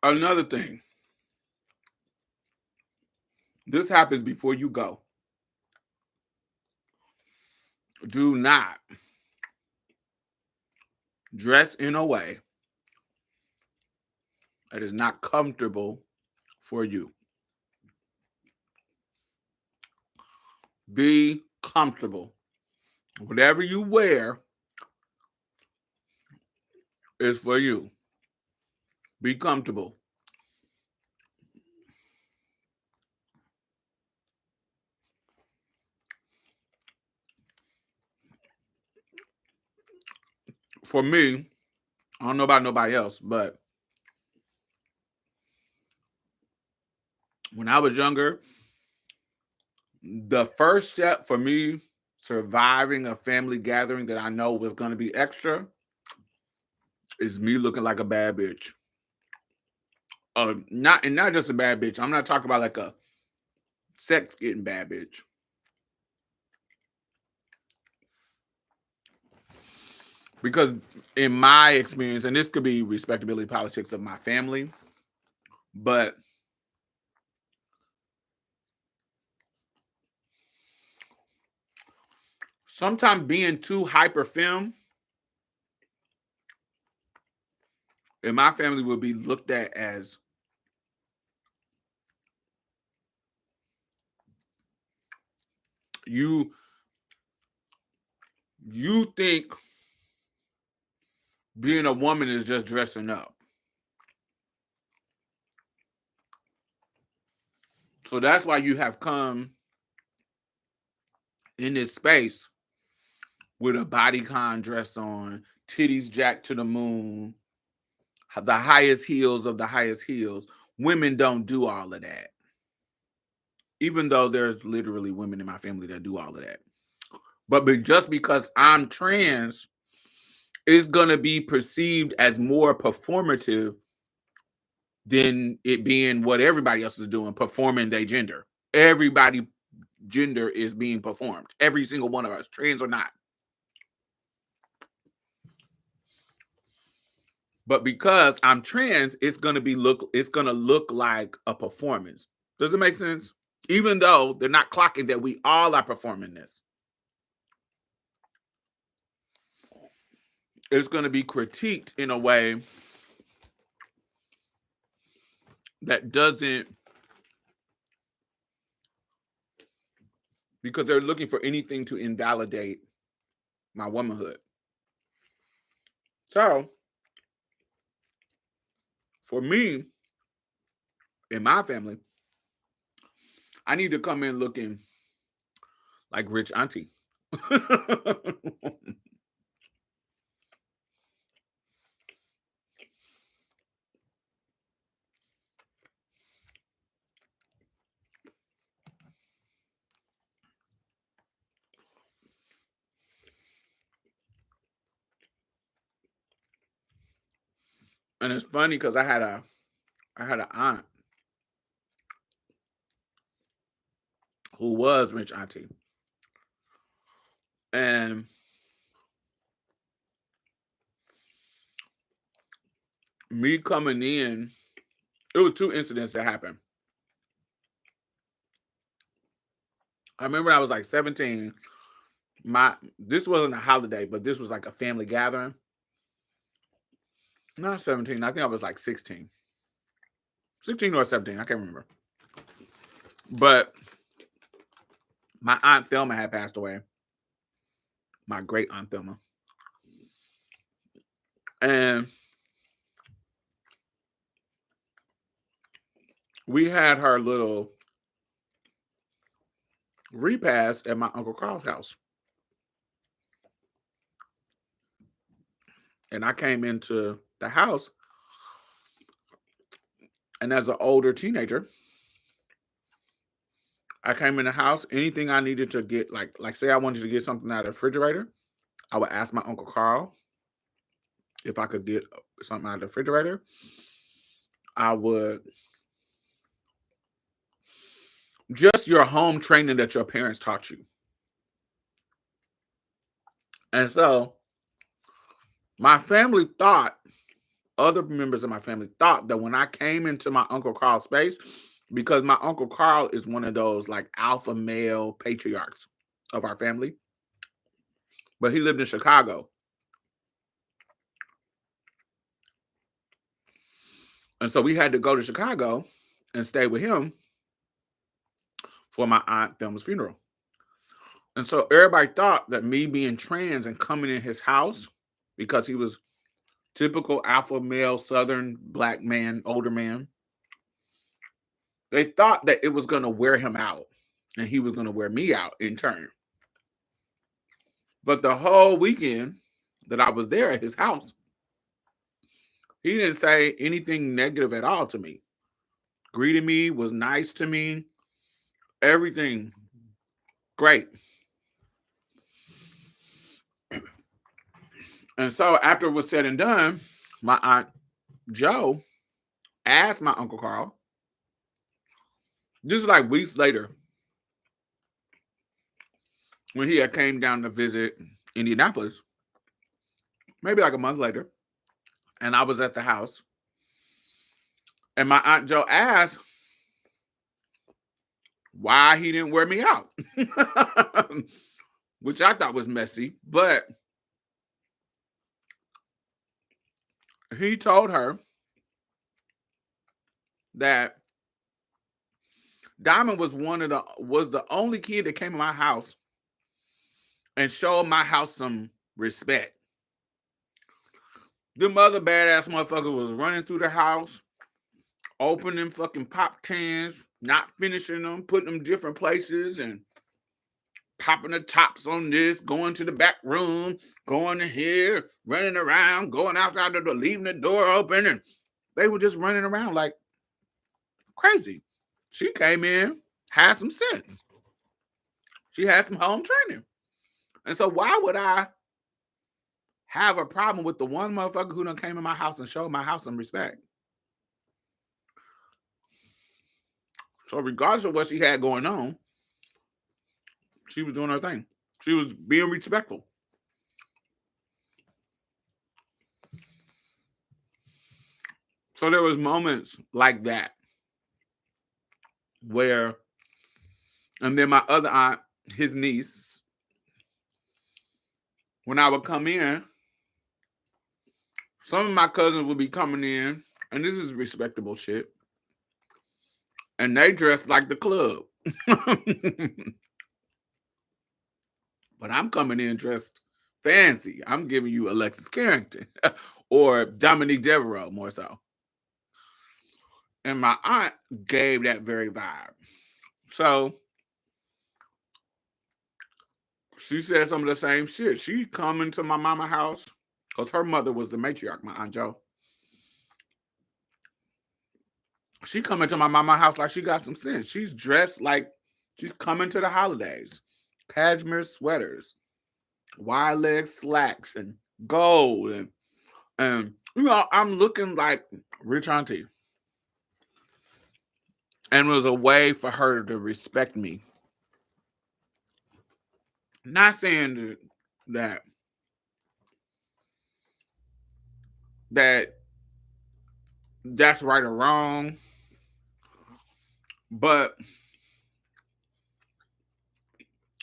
Another thing, this happens before you go. Do not dress in a way that is not comfortable for you. Be comfortable. Whatever you wear is for you. Be comfortable. For me, I don't know about nobody else, but when I was younger, the first step for me surviving a family gathering that I know was going to be extra is me looking like a bad bitch. Not just a bad bitch. I'm not talking about like a sex getting bad bitch. Because in my experience, and this could be respectability politics of my family, but sometimes being too hyper femme in my family will be looked at as you think being a woman is just dressing up. So that's why you have come in this space with a bodycon dress on, titties jacked to the moon, the highest heels of the highest heels. Women don't do all of that. Even though there's literally women in my family that do all of that. But just because I'm trans, it's going to be perceived as more performative than it being what everybody else is doing, performing their gender. Everybody gender is being performed. Every single one of us, trans or not. But because I'm trans, it's gonna look like a performance. Does it make sense? Even though they're not clocking that we all are performing this. It's gonna be critiqued in a way that doesn't, because they're looking for anything to invalidate my womanhood. So for me, in my family, I need to come in looking like rich auntie. And it's funny because I had an aunt who was rich auntie. And me coming in, it was two incidents that happened. I remember I was like 17. This wasn't a holiday, but this was like a family gathering. Not 17. I think I was like 16. 16 or 17. I can't remember. But my aunt Thelma had passed away. My great aunt Thelma. And we had her little repast at my Uncle Carl's house. And I came into the house, and as an older teenager, I came in the house. Anything I needed to get, like say I wanted to get something out of the refrigerator, I would ask my Uncle Carl if I could get something out of the refrigerator. I would just your home training that your parents taught you. And so my family thought other members of my family thought that when I came into my Uncle Carl's space, because my Uncle Carl is one of those like alpha male patriarchs of our family, but he lived in Chicago. And so we had to go to Chicago and stay with him for my aunt Thelma's funeral. And so everybody thought that me being trans and coming in his house, because he was typical alpha male Southern black man, older man, they thought that it was going to wear him out and he was going to wear me out in turn. But the whole weekend that I was there at his house, he didn't say anything negative at all to me. Greeted me, was nice to me, everything great. And so after it was said and done, my aunt Joe asked my Uncle Carl, this is like weeks later, when he had came down to visit Indianapolis, maybe like a month later, and I was at the house, and my Aunt Joe asked why he didn't wear me out, which I thought was messy, but he told her that Diamond was the only kid that came to my house and showed my house some respect. The other badass motherfucker was running through the house, opening fucking pop cans, not finishing them, putting them different places, and popping the tops on this, going to the back room, going in here, running around, going outside the door, leaving the door open, and they were just running around like crazy. She came in, had some sense. She had some home training. And so why would I have a problem with the one motherfucker who done came in my house and showed my house some respect? So regardless of what she had going on, she was doing her thing. She was being respectful. So there was moments like that where, and then my other aunt, his niece, when I would come in, some of my cousins would be coming in, and this is respectable shit, and they dressed like the club. But I'm coming in dressed fancy. I'm giving you Alexis Carrington or Dominique Devereaux, more so. And my aunt gave that very vibe. So she said some of the same shit. She coming to my mama house because her mother was the matriarch, my Aunt Joe. She coming to my mama house like she got some sense. She's dressed like she's coming to the holidays. Cashmere sweaters, wide leg slacks, and gold, and you know, I'm looking like rich auntie. And it was a way for her to respect me. Not saying that that that's right or wrong, but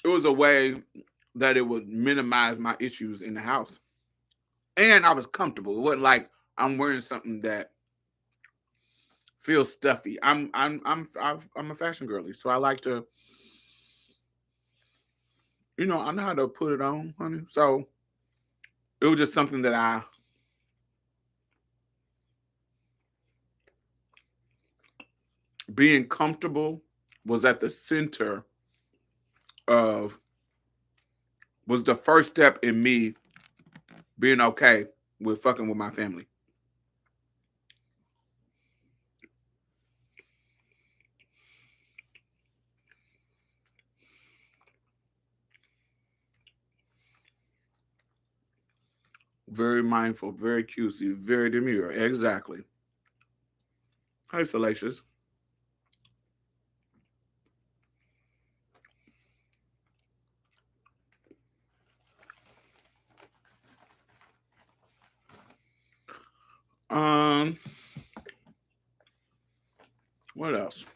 it was a way that it would minimize my issues in the house. And I was comfortable. It wasn't like I'm wearing something that feels stuffy. I'm a fashion girly, so I like to, you know, I know how to put it on, honey. So it was just something that being comfortable was at the center of, was the first step in me being okay with fucking with my family. Very mindful, very cutesy, very demure. Exactly. Hi, Salacious. Um, what else?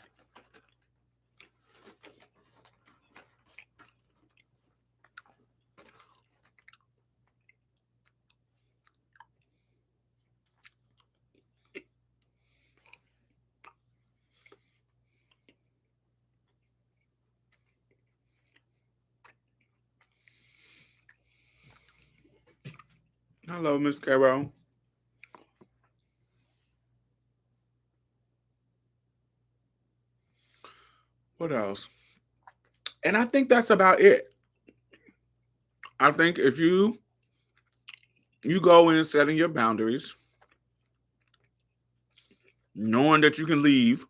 Hello, Miss Carol. What else? And I think that's about it. I think if you go in setting your boundaries, knowing that you can leave,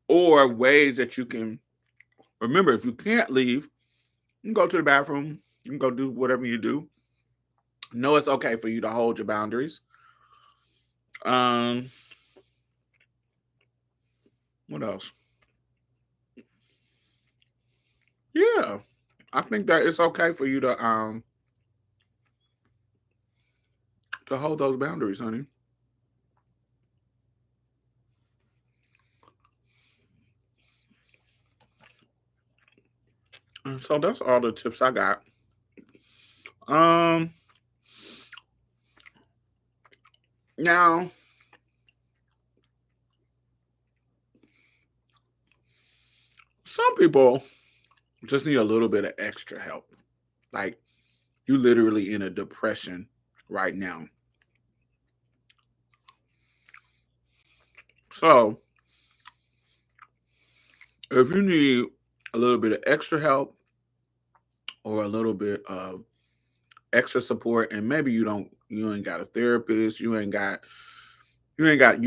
or ways that you can remember if you can't leave, you can go to the bathroom, you can go do whatever you do. Know it's okay for you to hold your boundaries. Um, what else? Yeah. I think that it's okay for you to hold those boundaries, honey. And so that's all the tips I got. Um Now some people just need a little bit of extra help. Like you literally in a depression right now. So if you need a little bit of extra help or a little bit of extra support, and maybe you ain't got a therapist, you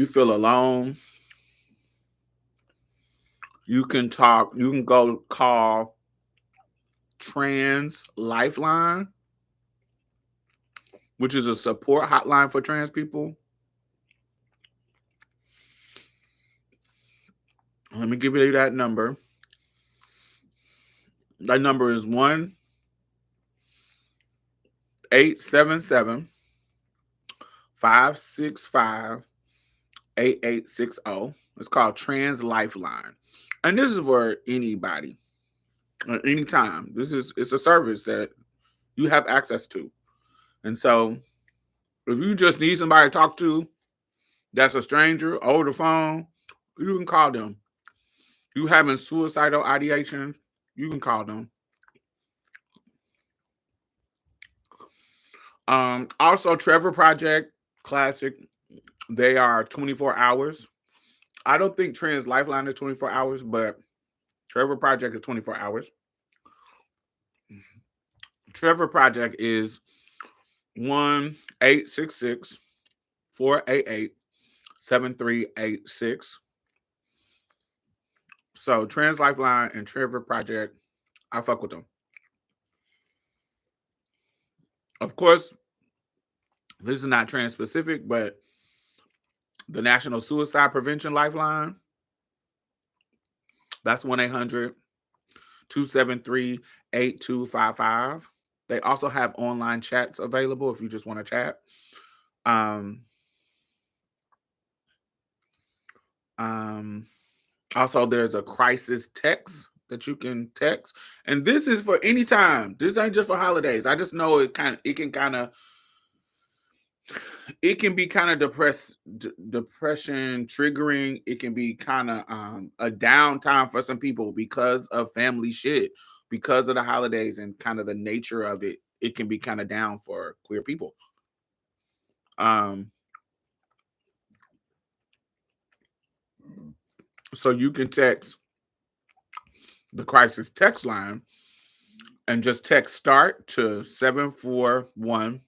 feel alone, you can go call Trans Lifeline, which is a support hotline for trans people. Let me give you that number. That number is 1-877-565-8860. It's called Trans Lifeline. And this is for anybody at any time. It's a service that you have access to. And so if you just need somebody to talk to that's a stranger over the phone, you can call them. You having suicidal ideation, you can call them. Also Trevor Project, classic. They are 24 hours. I don't think Trans Lifeline is 24 hours, but Trevor Project is 24 hours. Trevor Project is 1-866-488-7386. So Trans Lifeline and Trevor Project, I fuck with them. Of course, this is not trans specific, but the National Suicide Prevention Lifeline, that's 1-800-273-8255. They also have online chats available if you just want to chat. Um, Also, there's a crisis text that you can text, and this is for any time. This ain't just for holidays. I just know it can be kind of depression triggering. It can be kind of a downtime for some people because of family shit, because of the holidays and kind of the nature of it. It can be kind of down for queer people. Um, so you can text the crisis text line and just text start to 741-741.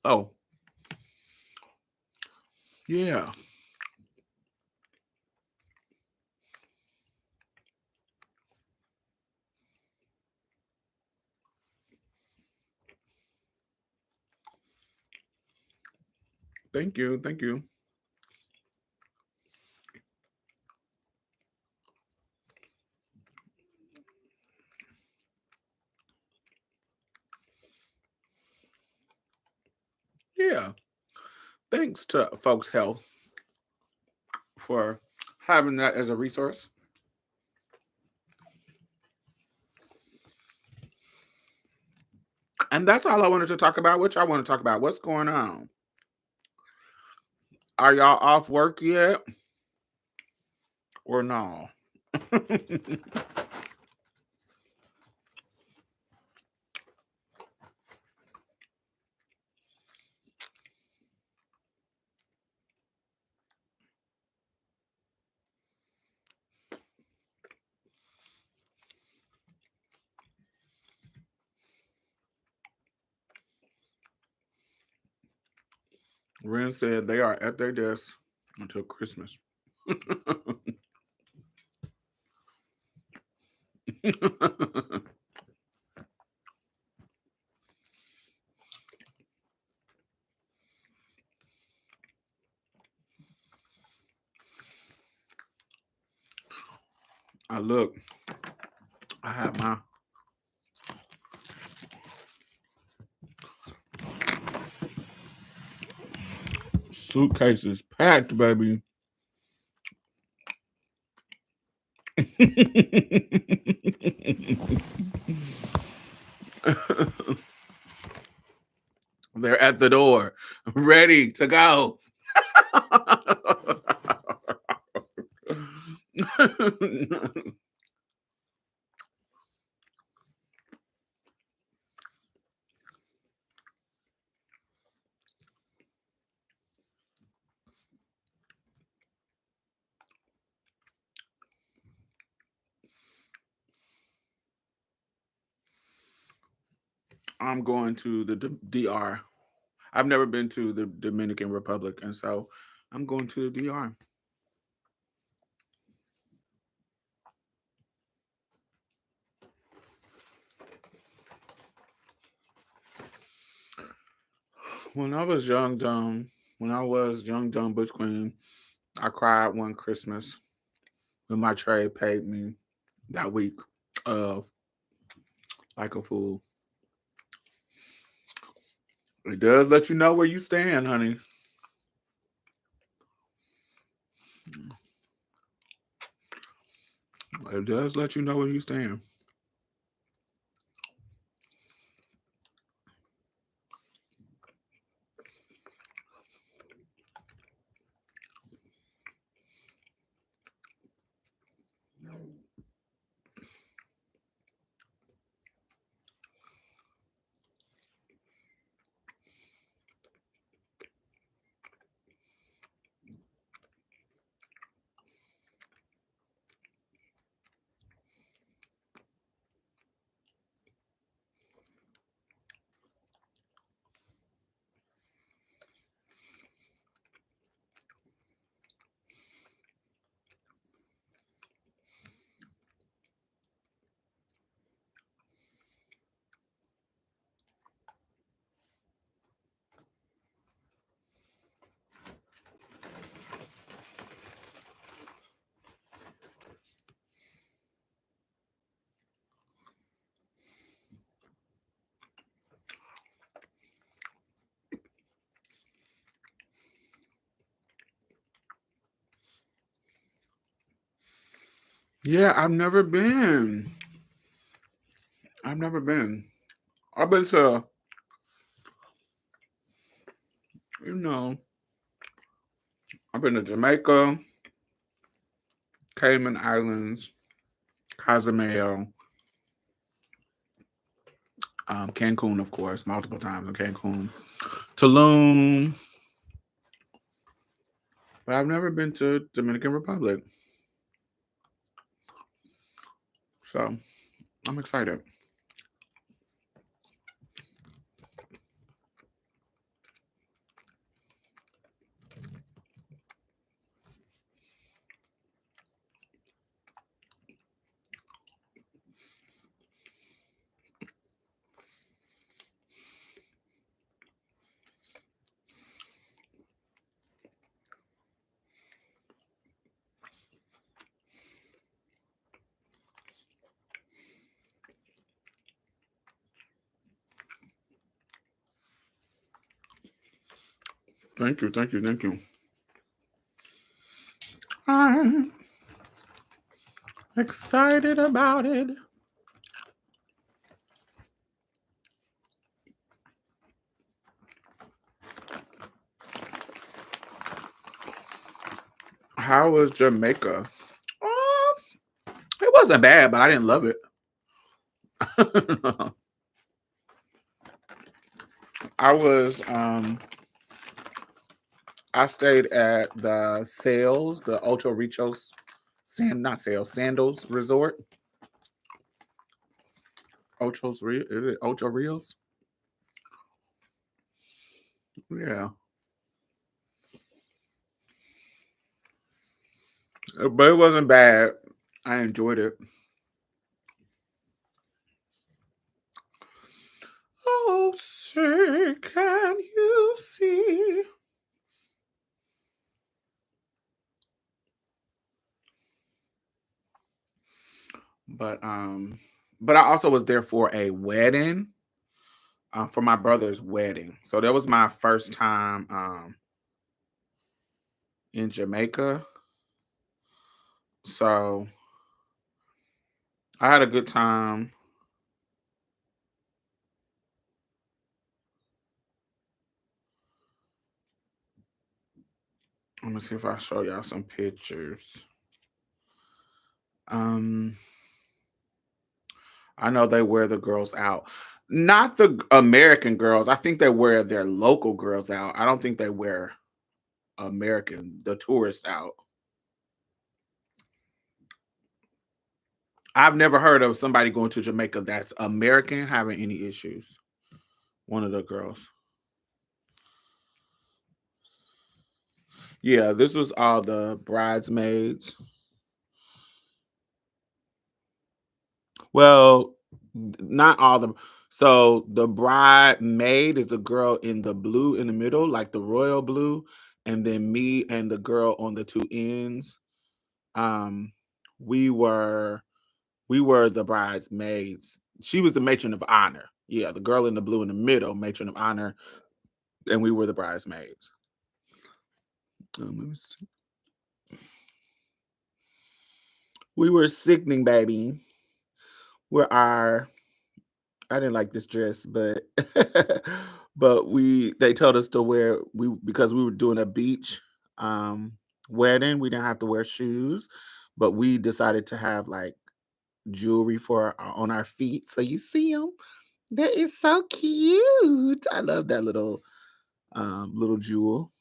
Oh, yeah. Thank you. Thank you. thanks to Folks Health for having that as a resource. And that's all I wanted to talk about. What y'all want to talk about? What's going on? Are y'all off work yet? Or no? Ren said they are at their desk until Christmas. Look, I have my suitcases packed, baby. They're at the door, ready to go. I'm going to the DR. I've never been to the Dominican Republic, and so I'm going to the DR. When I was young, dumb butch queen, I cried one Christmas when my trade paid me that week like a fool. It does let you know where you stand, honey. It does let you know where you stand. Yeah, I've never been. I've never been. I've been to, you know, I've been to Jamaica, Cayman Islands, Cozumel, Cancun, of course, multiple times in Cancun, Tulum, but I've never been to Dominican Republic. So I'm excited. Thank you, thank you, thank you. I'm excited about it. How was Jamaica? It wasn't bad, but I didn't love it. I was I stayed at the Sales, the Ocho Richos not Sales, Sandals Resort. Is it Ocho Rios? Yeah. But it wasn't bad. I enjoyed it. Oh, say, can you see? But but I also was there for a wedding, for my brother's wedding. So that was my first time in Jamaica. So I had a good time. Let me see if I show y'all some pictures. Um, I know they wear the girls out. Not the American girls. I think they wear their local girls out. I don't think they wear the tourist out. I've never heard of somebody going to Jamaica that's American having any issues. One of the girls. Yeah, this was all the bridesmaids. Well, not all the so the bridesmaid is the girl in the blue in the middle, like the royal blue, and then me and the girl on the two ends. Um, we were we were the bridesmaids. She was the matron of honor. Yeah, the girl in the blue in the middle, matron of honor, and we were the bridesmaids. Let me see. We were sickening, baby. We're our I didn't like this dress, but but they told us to wear we because we were doing a beach um wedding. We didn't have to wear shoes, but we decided to have like jewelry on our feet. So you see them. That is so cute. I love that little jewel.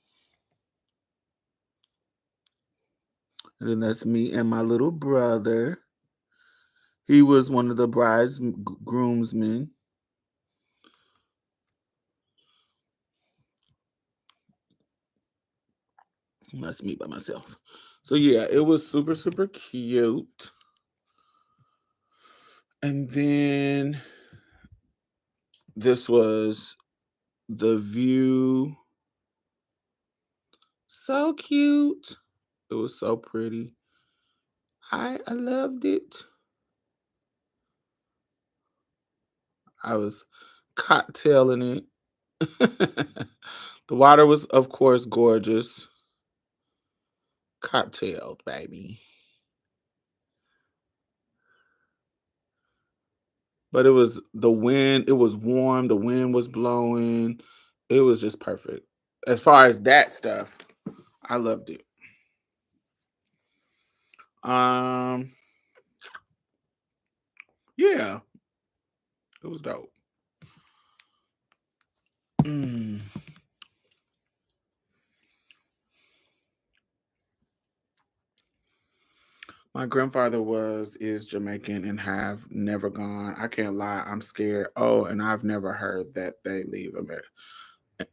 And then that's me and my little brother. He was one of the groomsmen. That's me by myself. So yeah, it was super, super cute. And then this was the view. So cute. It was so pretty. I loved it. I was cocktailing it. The water was, of course, gorgeous. Cocktailed, baby. But it was the wind, it was warm, the wind was blowing. It was just perfect. As far as that stuff, I loved it. Um, yeah, it was dope. Mm. My grandfather is Jamaican and have never gone. I can't lie, I'm scared. Oh, and I've never heard that they leave America.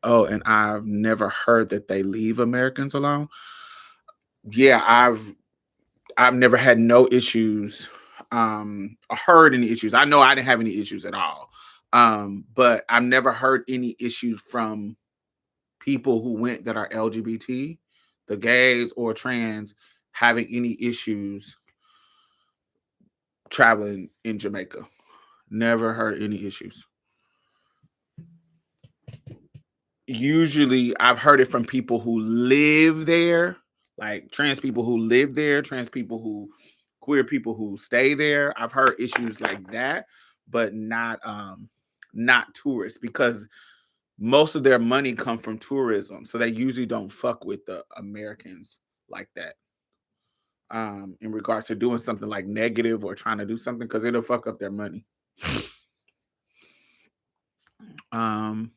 Oh, and I've never heard that they leave Americans alone. Yeah, I've never had no issues, heard any issues. I know I didn't have any issues at all. But I've never heard any issues from people who went that are LGBT, the gays or trans, having any issues traveling in Jamaica. Never heard any issues. usually I've heard it from people who live there, like trans people who live there, trans people who queer people who stay there. I've heard issues like that, but not tourists because most of their money come from tourism. So they usually don't fuck with the Americans like that. In regards to doing something like negative or trying to do something because it'll fuck up their money. Um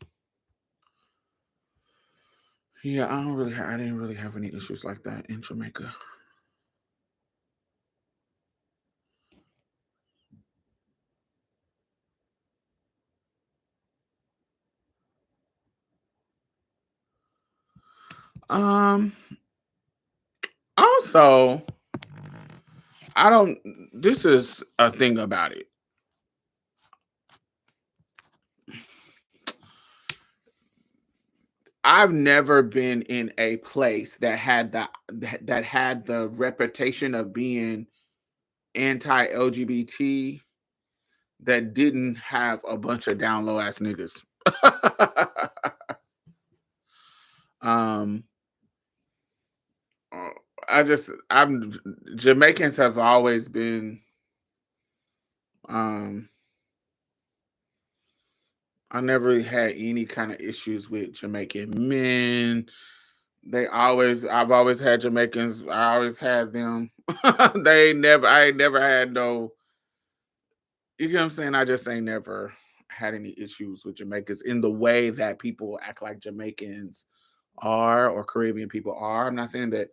yeah, I didn't really have any issues like that in Jamaica. Um Also, I don't this is a thing about it. I've never been in a place that had that had the reputation of being anti-LGBT that didn't have a bunch of down low ass niggas. um uh, I'm Jamaicans have always been um I never really had any kind of issues with Jamaican men. I've always had Jamaicans. I always had them. I ain't never had no, you get what I'm saying? I just ain't never had any issues with Jamaicans in the way that people act like Jamaicans are or Caribbean people are. I'm not saying that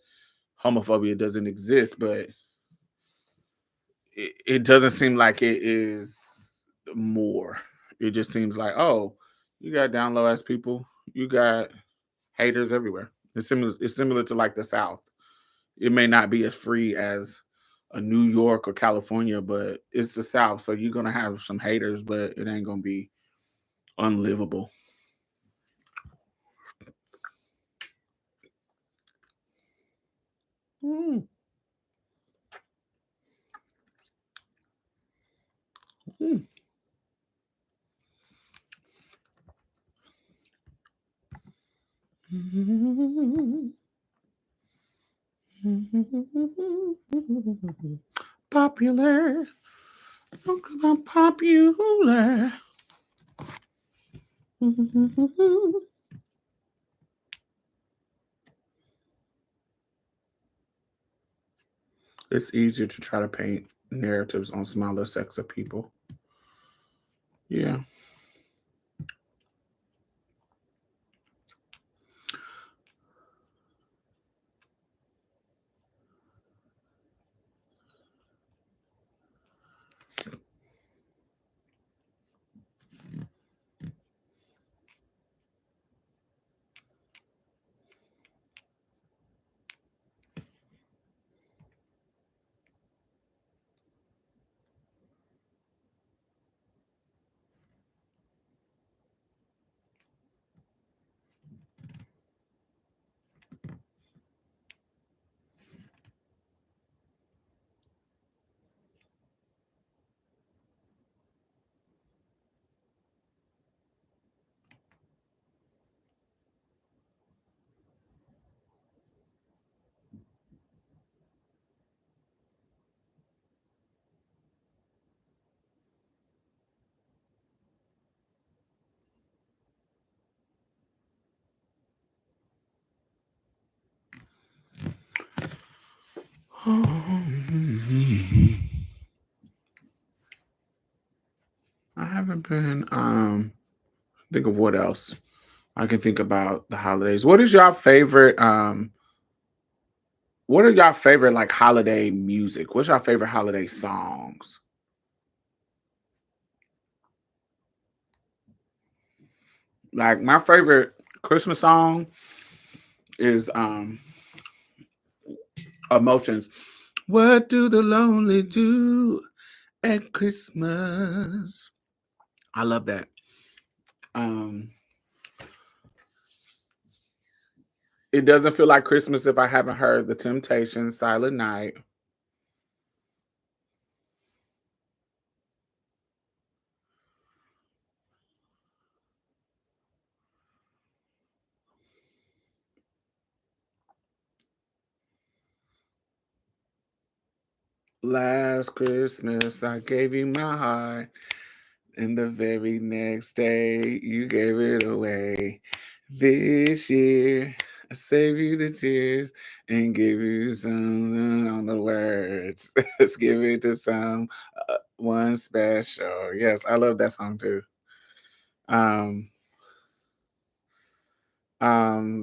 homophobia doesn't exist, but it doesn't seem like it is more. It just seems like, oh, you got down low ass people, you got haters everywhere. It's similar to like the South. It may not be as free as a New York or California, but it's the South, so you're gonna have some haters, but it ain't gonna be unlivable. Mm, mm. Popular. Talk about popular. It's easier to try to paint narratives on smaller sects of people. Yeah. I haven't been think of what else I can think about the holidays. What are y'all favorite like holiday music? What's your favorite holiday songs? Like my favorite Christmas song is Emotions. What do the lonely do at Christmas? I love that. Um it doesn't feel like Christmas if I haven't heard The Temptations, Silent Night. Last Christmas, I gave you my heart, and the very next day, you gave it away. This year, I saved you the tears and give you some on the words. Let's give it to some one special. Yes, I love that song too. Um,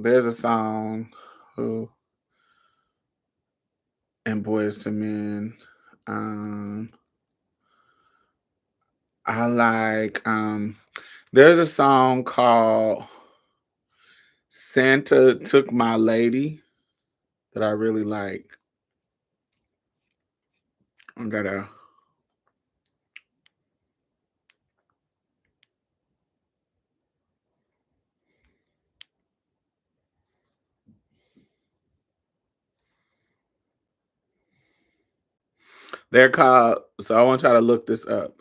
there's a song who and Boys to Men. Um, I like there's a song called Santa Took My Lady that I really like. I gotta they're called so I want y'all to look this up.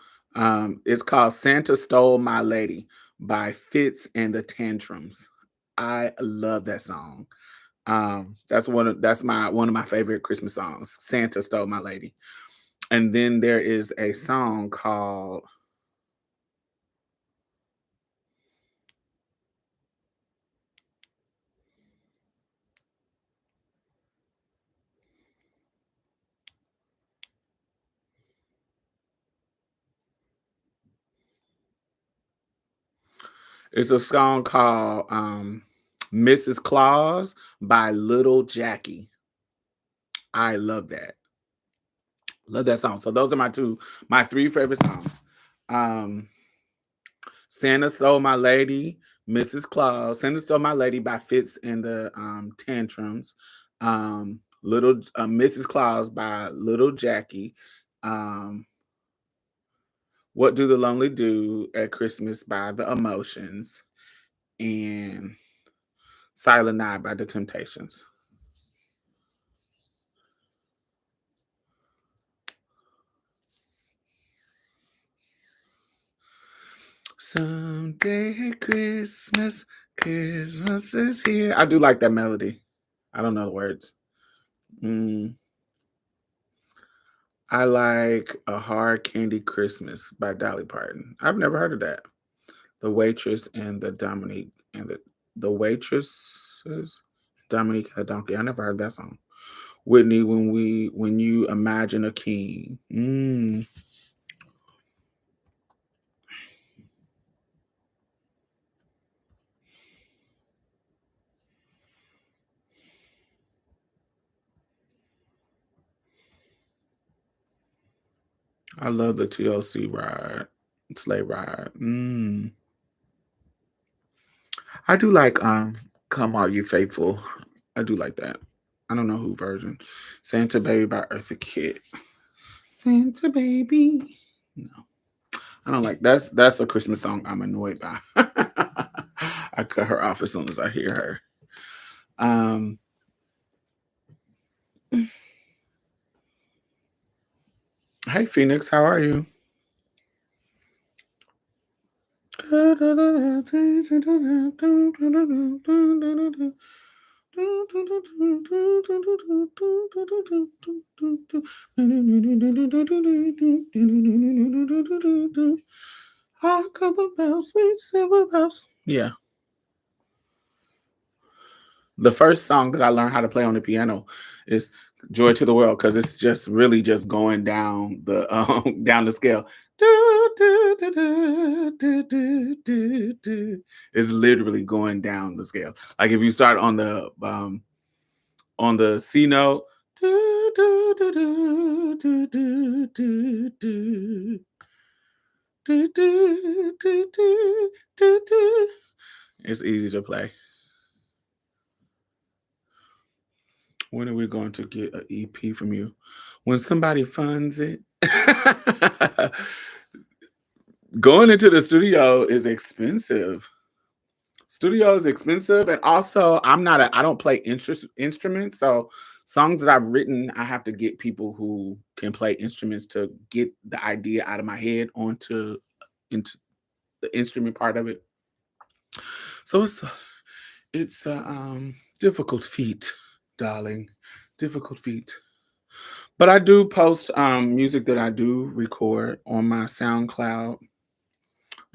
It's called Santa Stole My Lady by Fitz and the Tantrums. I love that song. That's my one of my favorite Christmas songs, Santa Stole My Lady. And then there is a song called it's a song called Mrs. Claus by Little Jackie. I love that. Love that song. So those are my three favorite songs. Um, Santa Stole My Lady, Mrs. Claus, Santa Stole My Lady by Fitz and the Tantrums, Little Mrs. Claus by Little Jackie, um, What Do the Lonely Do at Christmas by The Emotions, and Silent Night by The Temptations. Someday Christmas, Christmas is here. I do like that melody. I don't know the words. Mm, I like A Hard Candy Christmas by Dolly Parton. I've never heard of that. The Waitress and the Dominique and the Waitresses, Dominique and the Donkey. I never heard that song. Whitney, when you imagine a king. I love the TLC ride, sleigh ride. I do like Come All You Faithful. I do like that. I don't know who version. Santa Baby by Eartha Kitt. Santa Baby. No. I don't like that's a Christmas song I'm annoyed by. I cut her off as soon as I hear her. Um Hey Phoenix, how are you? Hark of the bells, sweet silver bells. Yeah. The first song that I learned how to play on the piano is "Joy to the World" because it's just really just going down the down the scale. Do, do, do, do, do, do, do, do. It's literally going down the scale. Like if you start on the C note, do, do, do, do, do, do, do, do, do, do, do, do, do, do. It's easy to play. When are we going to get an EP from you? When somebody funds it. Going into the studio is expensive. Studio is expensive, and also I don't play instruments, so songs that I've written, I have to get people who can play instruments to get the idea out of my head onto into the instrument part of it. So it's a difficult feat, darling, difficult feat. But I do post music that I do record on my SoundCloud.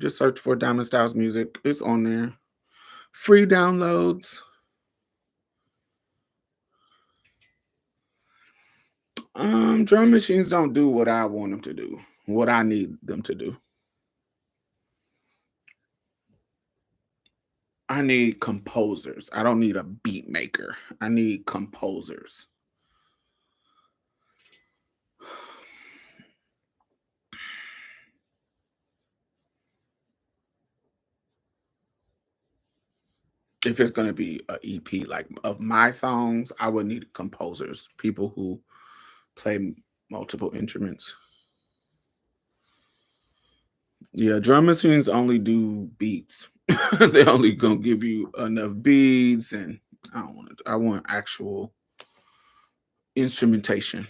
Just search for Diamond Styles Music. It's on there. Free downloads. Drum machines don't do what I want them to do, what I need them to do. I need composers. I don't need a beat maker. I need composers. If it's gonna be a EP like of my songs, I would need composers, people who play multiple instruments. Yeah, drum machines only do beats. They only gonna give you enough beats, and I don't want it. I want actual instrumentation.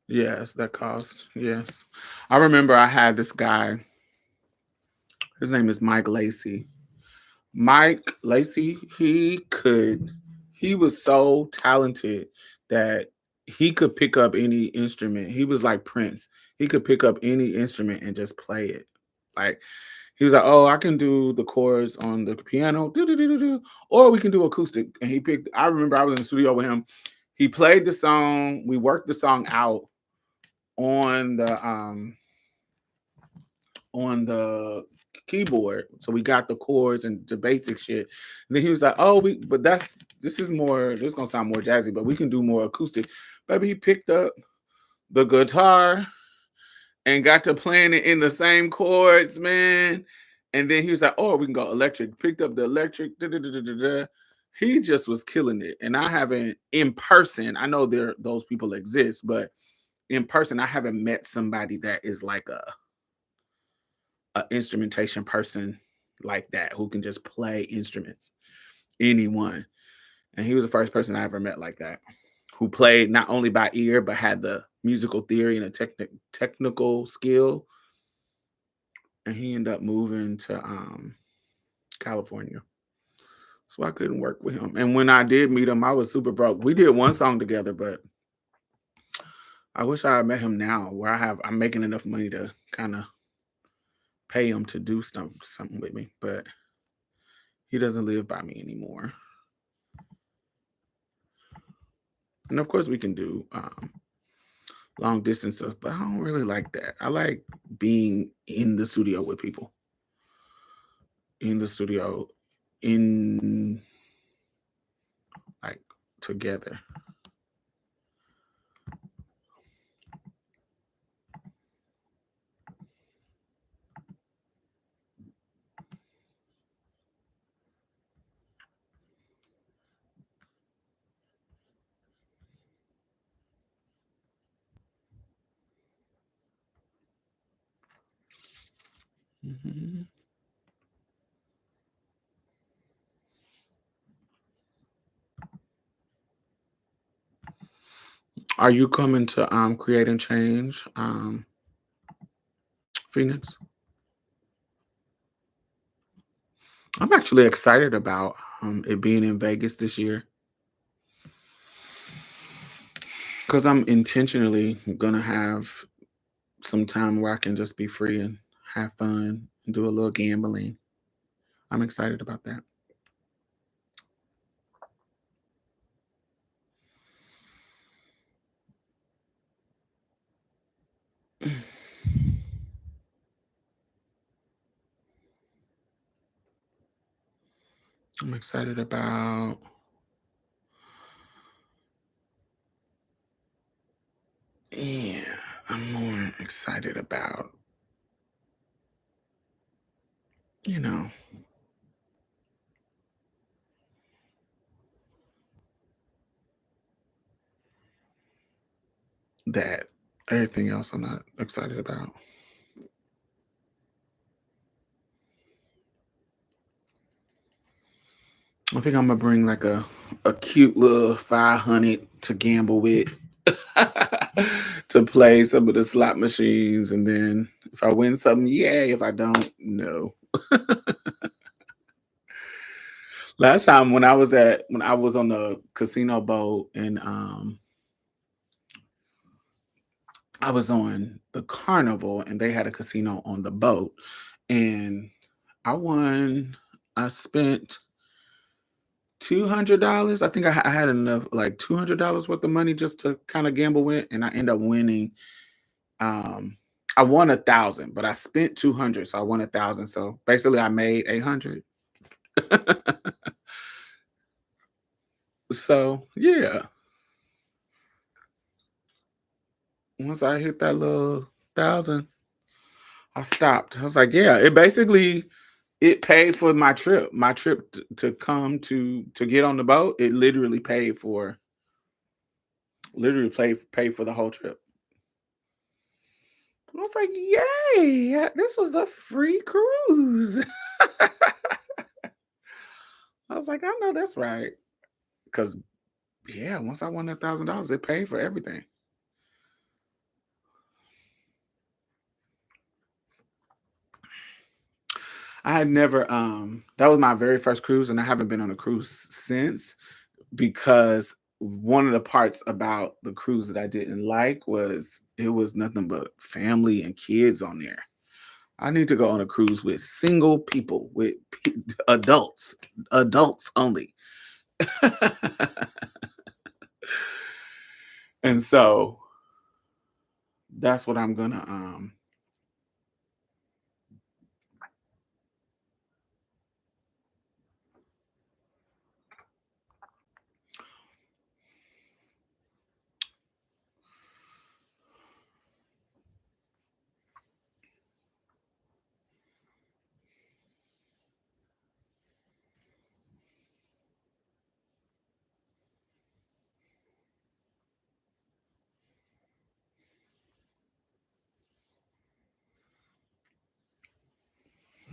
Yes, that cost. Yes, I remember I had this guy. His name is Mike Lacey. Mike Lacey, he was so talented that he could pick up any instrument. He was like Prince. He could pick up any instrument and just play it. Like he was like, "Oh, I can do the chords on the piano, do do do do do, or we can do acoustic." And he picked. I remember I was in the studio with him. He played the song. We worked the song out on the keyboard. So we got the chords and the basic shit. And then he was like, "Oh, but this is more. This is gonna sound more jazzy, but we can do more acoustic." Baby, he picked up the guitar and got to playing it in the same chords, man. And then he was like, "Oh, we can go electric." Picked up the electric. Da, da, da, da, da, da. He just was killing it. And I haven't in person. I know those people exist, but in person, I haven't met somebody that is like a instrumentation person like that who can just play instruments. Anyone. And he was the first person I ever met like that, who played not only by ear but had the musical theory and a technical skill. And he ended up moving to California. So I couldn't work with him. And when I did meet him, I was super broke. We did one song together, but I wish I had met him now where I'm making enough money to kind of pay him to do something with me. But he doesn't live by me anymore. And of course we can do long distances, but I don't really like that. I like being in the studio with people, in the studio, in like together. Mhm. Are you coming to create and change, Phoenix? I'm actually excited about it being in Vegas this year because I'm intentionally gonna have some time where I can just be free and have fun and do a little gambling. I'm excited about that. I'm excited about yeah, I'm more excited about, you know, that. Everything else I'm not excited about. I think I'm gonna bring like a cute little 500 to gamble with to play some of the slot machines, and then if I win something, yay! If I don't, no. Last time when I was on the casino boat and I was on the carnival and they had a casino on the boat and I won. I spent $200. I think I had enough like $200 worth of money just to kind of gamble with, and I ended up winning. Um, I won 1,000, but I spent 200, so I won 1,000. So basically, I made 800. So yeah, once I hit that little thousand, I stopped. I was like, yeah, it basically it paid for my trip. My trip to come to get on the boat. It literally paid for the whole trip. I was like, yay, this was a free cruise. I was like, I know that's right. Because, yeah, once I won $1,000, it paid for everything. I had never, that was my very first cruise, and I haven't been on a cruise since because one of the parts about the cruise that I didn't like was it was nothing but family and kids on there. I need to go on a cruise with single people, with adults, adults only. And so that's what I'm gonna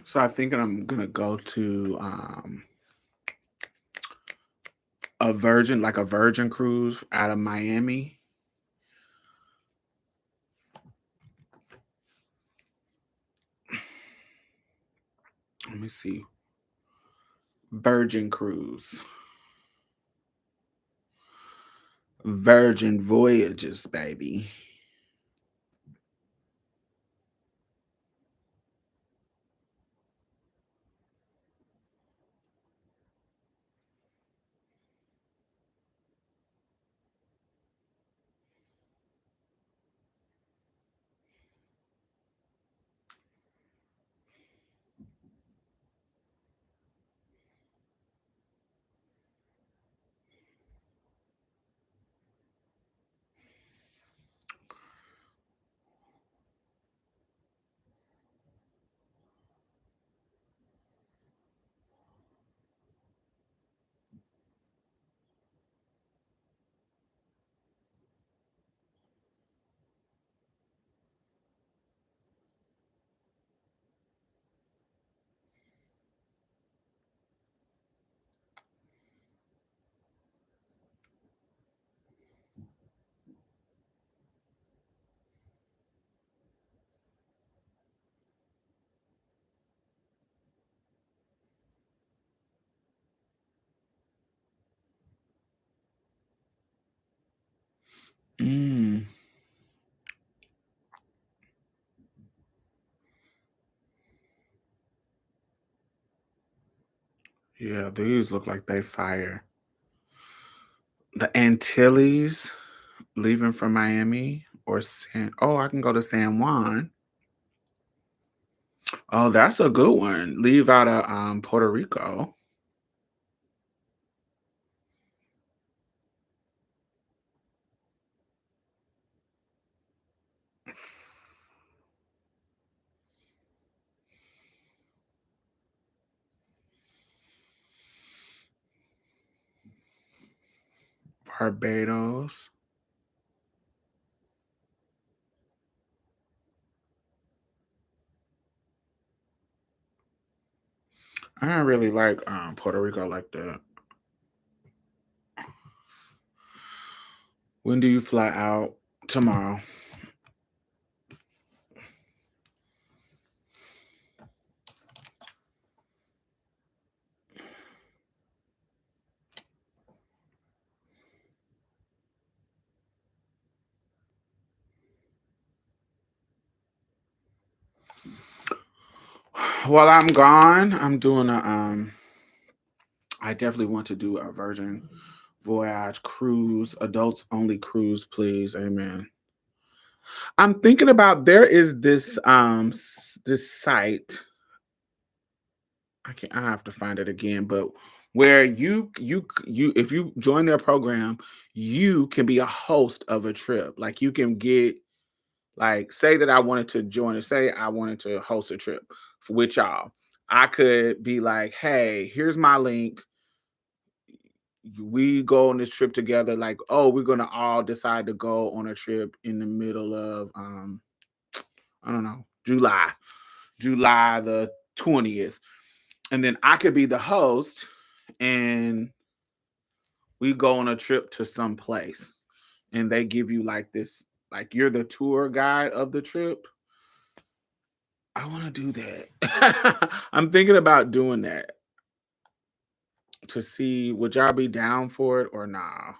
so I think I'm gonna go to a virgin cruise out of Miami. Let me see. Virgin cruise. Virgin voyages, baby. Mm, yeah, these look like they fire. The Antilles, leaving from Miami or San. Oh, I can go to San Juan. Oh, that's a good one. Leave out of Puerto Rico. Barbados. I don't really like Puerto Rico like that. When do you fly out? Tomorrow. While I'm gone, I'm doing a I definitely want to do a Virgin Voyage cruise, adults only cruise, please. Amen. I'm thinking about there is this this site. I have to find it again, but where you if you join their program, you can be a host of a trip. Like you can get like say that I wanted to join it, say I wanted to host a trip with y'all. I could be like, hey, here's my link. We go on this trip together. Like, oh, we're gonna all decide to go on a trip in the middle of I don't know, July the 20th. And then I could be the host and we go on a trip to some place and they give you like this, like you're the tour guide of the trip. I want to do that. I'm thinking about doing that to see would y'all be down for it or nah.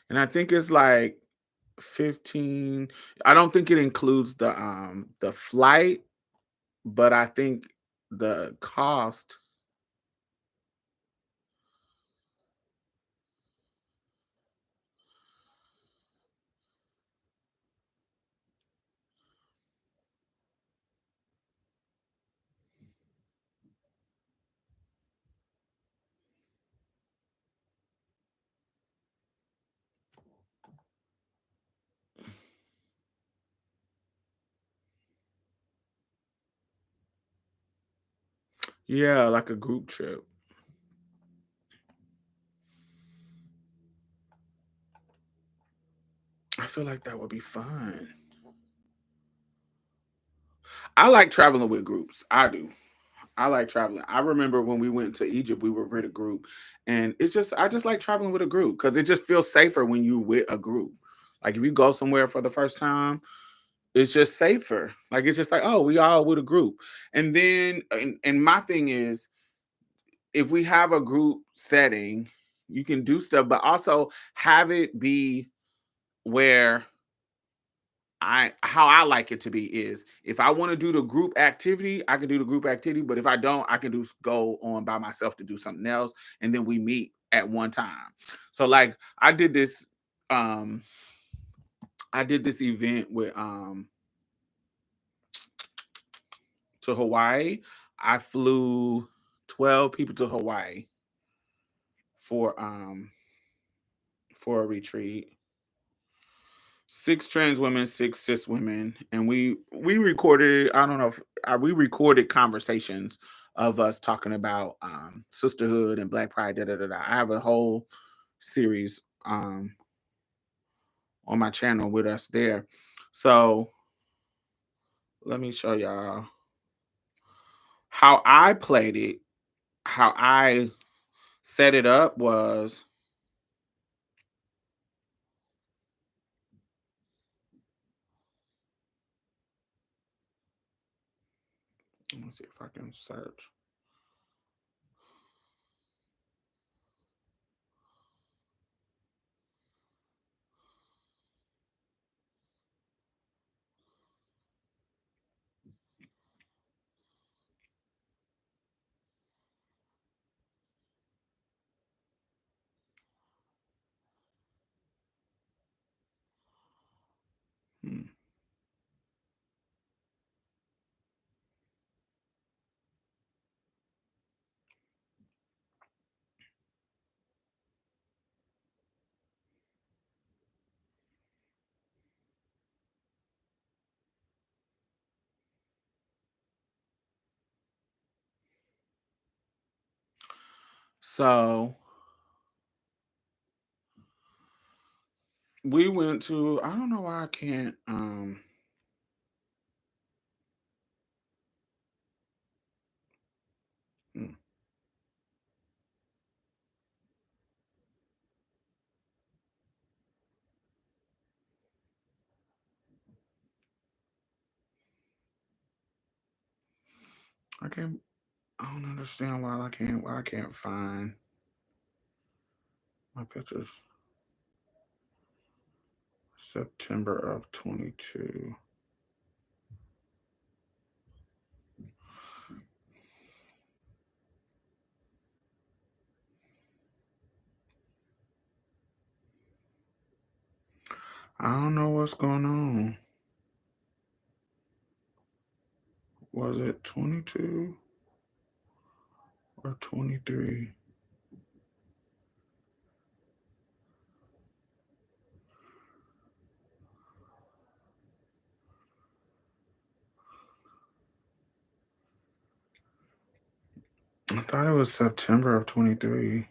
And I think it's like 15. I don't think it includes the flight, but I think the cost. Yeah, like a group trip. I feel like that would be fun. I like traveling with groups. I do. I like traveling. I remember when we went to Egypt, we were with a group, and it's just I just like traveling with a group because it just feels safer when you with a group. Like if you go somewhere for the first time, it's just safer. Like it's just like oh, we all with a group, and then and my thing is if we have a group setting, you can do stuff, but also have it be where I how I like it to be is if I want to do the group activity, I can do the group activity. But if I don't, I can do go on by myself to do something else, and then we meet at one time. So like um I did this event with to Hawaii. I flew 12 people to Hawaii for um for a retreat. Six trans women, six cis women, and we recorded. I don't know if we recorded conversations of us talking about sisterhood and Black Pride. Da, da, da, da. I have a whole series on my channel with us there. So let me show y'all how I played it. How I set it up was. Let me see if I can search. Hmm. So we went to. I don't know why I can't. Hmm. I can't. I don't understand why I can't find my pictures. September of 22. I don't know what's going on. Was it 22 or 23? I thought it was September of 23.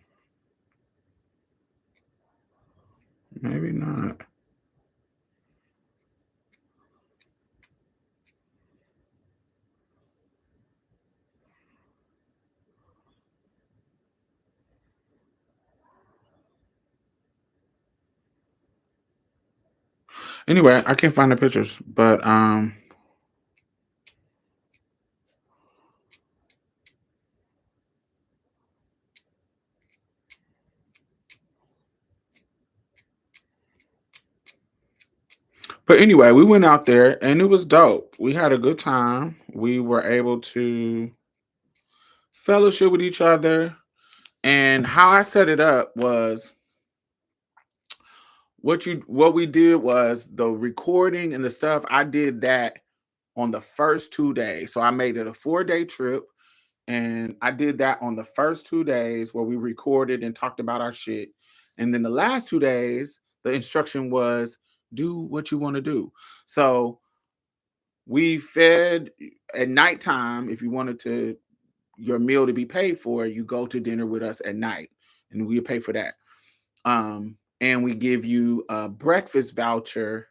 Maybe not. Anyway, I can't find the pictures, but anyway, we went out there and it was dope. We had a good time. We were able to fellowship with each other. And how I set it up was what we did was the recording and the stuff. I did that on the first 2 days. So I made it a 4-day trip. And I did that on the first 2 days where we recorded and talked about our shit. And then the last 2 days, the instruction was do what you want to do. So we fed at nighttime. If you wanted to your meal to be paid for, you go to dinner with us at night, and we pay for that. And we give you a breakfast voucher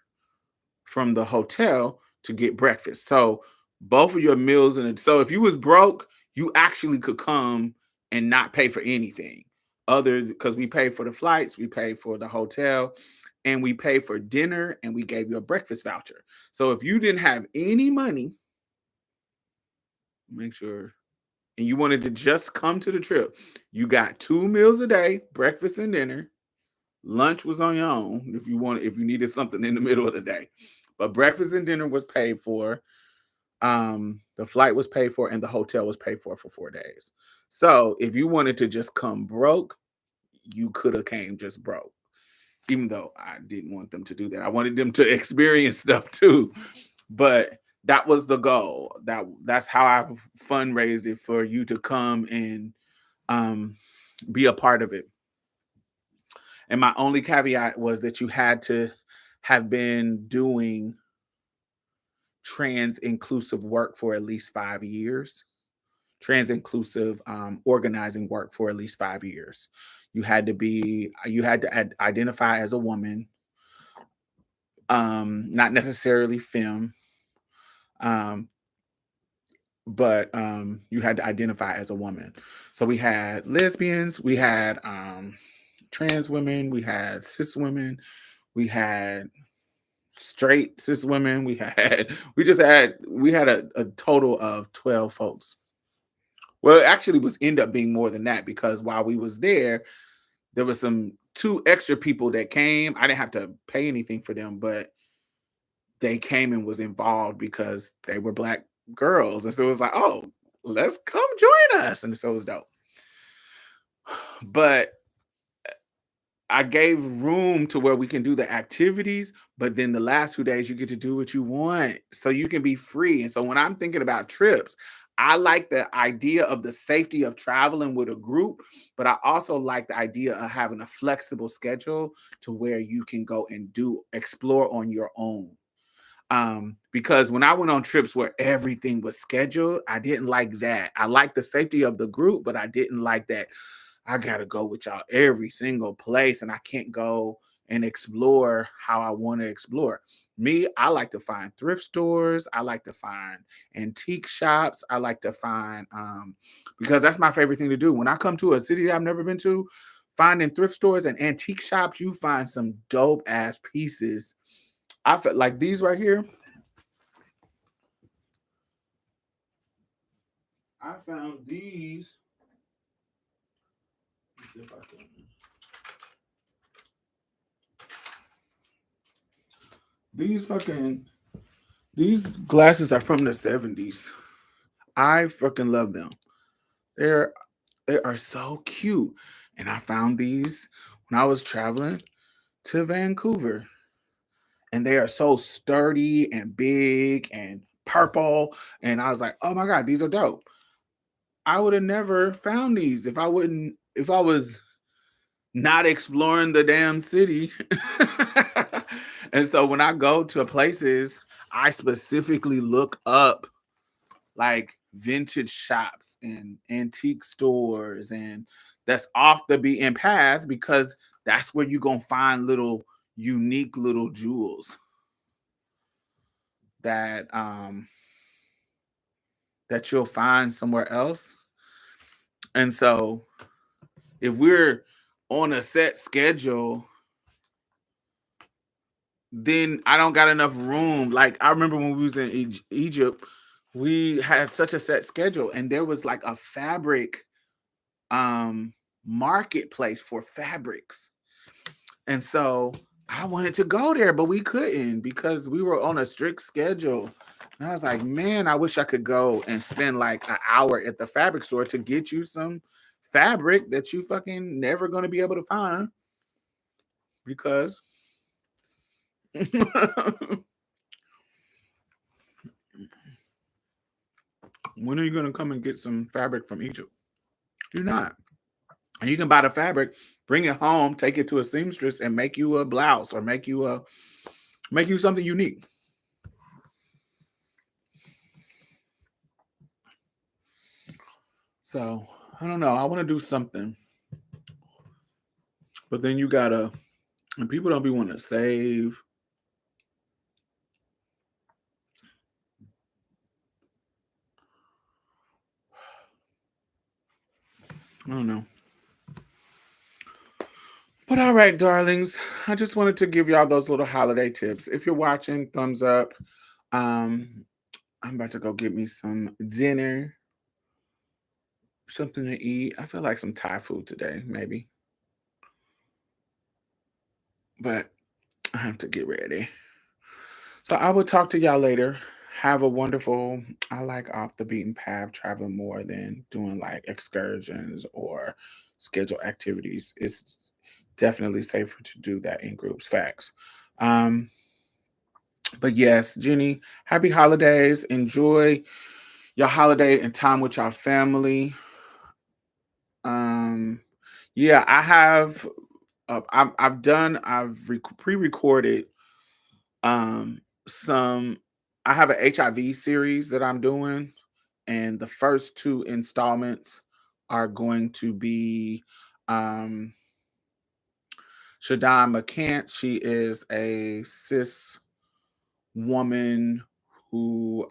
from the hotel to get breakfast. So both of your meals, and so if you was broke, you actually could come and not pay for anything other, because we pay for the flights, we pay for the hotel, and we pay for dinner, and we gave you a breakfast voucher. So if you didn't have any money, make sure, and you wanted to just come to the trip, you got 2 meals a day, breakfast and dinner. Lunch was on your own if you needed something in the middle of the day. But breakfast and dinner was paid for. The flight was paid for and the hotel was paid for 4 days. So if you wanted to just come broke, you could have came just broke. Even though I didn't want them to do that. I wanted them to experience stuff too. But that was the goal. That's how I fundraised it for you to come and um be a part of it. And my only caveat was that you had to have been doing trans inclusive work for at least 5 years, trans inclusive organizing work for at least 5 years. You had to identify as a woman, not necessarily femme, um, but you had to identify as a woman. So we had lesbians, we had trans women, we had cis women, we had straight cis women. We had a total of 12 folks. Well, it actually was end up being more than that, because while we was there was some 2 extra people that came. I didn't have to pay anything for them, but they came and was involved because they were Black girls. And so it was like, oh, let's come join us. And so it was dope. But I gave room to where we can do the activities, but then the last 2 days you get to do what you want. So you can be free. And so when I'm thinking about trips, I like the idea of the safety of traveling with a group, but I also like the idea of having a flexible schedule to where you can go and explore on your own. Because when I went on trips where everything was scheduled, I didn't like that. I like the safety of the group, but I didn't like that I gotta go with y'all every single place, and I can't go and explore how I want to explore. Me, I like to find thrift stores. I like to find antique shops. I like to find because that's my favorite thing to do. When I come to a city that I've never been to, finding thrift stores and antique shops, you find some dope ass pieces. I felt like these right here. I found these. Let's see if I can. These fucking these glasses are from the 70s. I fucking love them. They're they are so cute. And I found these when I was traveling to Vancouver. And they are so sturdy and big and purple. And I was like, oh my God, these are dope. I would have never found these if I was not exploring the damn city. And so when I go to places, I specifically look up like vintage shops and antique stores and that's off the beaten path because that's where you're gonna find little unique little jewels that that you'll find somewhere else. And so if we're on a set schedule, then I don't got enough room. Like I remember when we was in Egypt, we had such a set schedule and there was like a fabric um marketplace for fabrics. And so I wanted to go there, but we couldn't because we were on a strict schedule. And I was like, man, I wish I could go and spend like an hour at the fabric store to get you some fabric that you fucking never gonna be able to find because when are you gonna come and get some fabric from Egypt? You're not. And you can buy the fabric, bring it home, take it to a seamstress, and make you a blouse or make you something unique. So I don't know. I want to do something, but then you gotta, and people don't be wanting to save. I don't know. But all right, darlings, I just wanted to give y'all those little holiday tips. If you're watching, thumbs up. Um, I'm about to go get me some dinner, something to eat. I feel like some Thai food today, maybe. But I have to get ready. So I will talk to y'all later. Have a wonderful, I like off the beaten path traveling more than doing like excursions or scheduled activities. It's definitely safer to do that in groups. Facts. Um, but yes, Jenny, happy holidays. Enjoy your holiday and time with your family. Um, yeah, I have. I've done. Pre-recorded some. I have an HIV series that I'm doing, and the first two installments are going to be um Shadan McCants. She is a cis woman who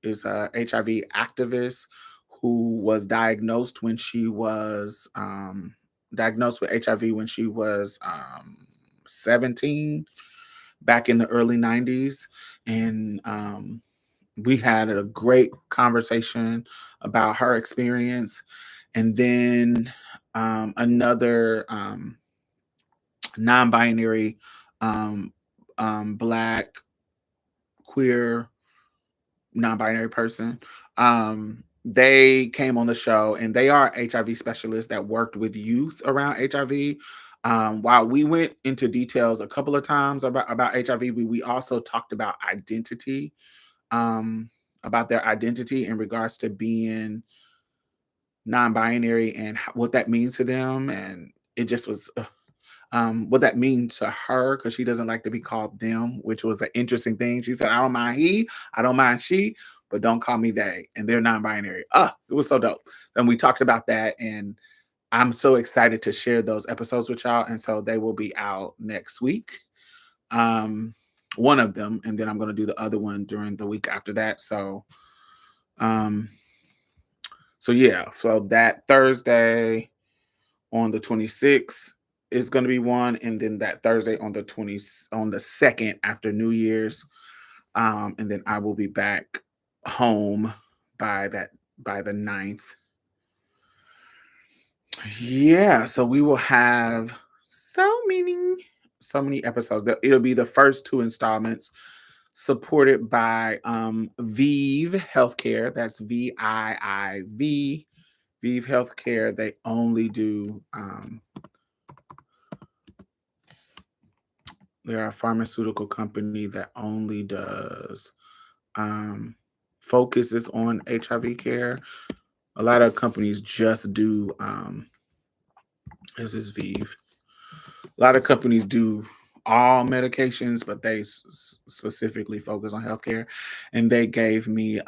is a HIV activist who was diagnosed with HIV when she was 17 back in the early 90s. And we had a great conversation about her experience. And then another non binary Black queer non-binary person. They came on the show and they are HIV specialists that worked with youth around HIV. While we went into details a couple of times about HIV, we also talked um, about their identity in regards to being non-binary and what that means to them. And it just was what that means to her because she doesn't like to be called them, which was an interesting thing. She said, I don't mind he, I don't mind she, but don't call me they. And they're non binary. It was so dope. And we talked about that. And I'm so excited to share those episodes with y'all. And so they will be out next week. Um, one of them. And then I'm going to do the other one during the week after that. Um, so yeah. So that Thursday on the 26th is going to be one, and then that Thursday on the 2nd after New Year's, and then I will be back home by by the 9th. Yeah, so we will have so many, so many episodes. It'll be the first two installments supported by Vive Healthcare. That's VIIV. Vive Healthcare. They only do they're a pharmaceutical company that only does focuses on HIV care. A lot of companies just do this is Vive. A lot of companies do all medications, but they specifically focus on healthcare. And they gave me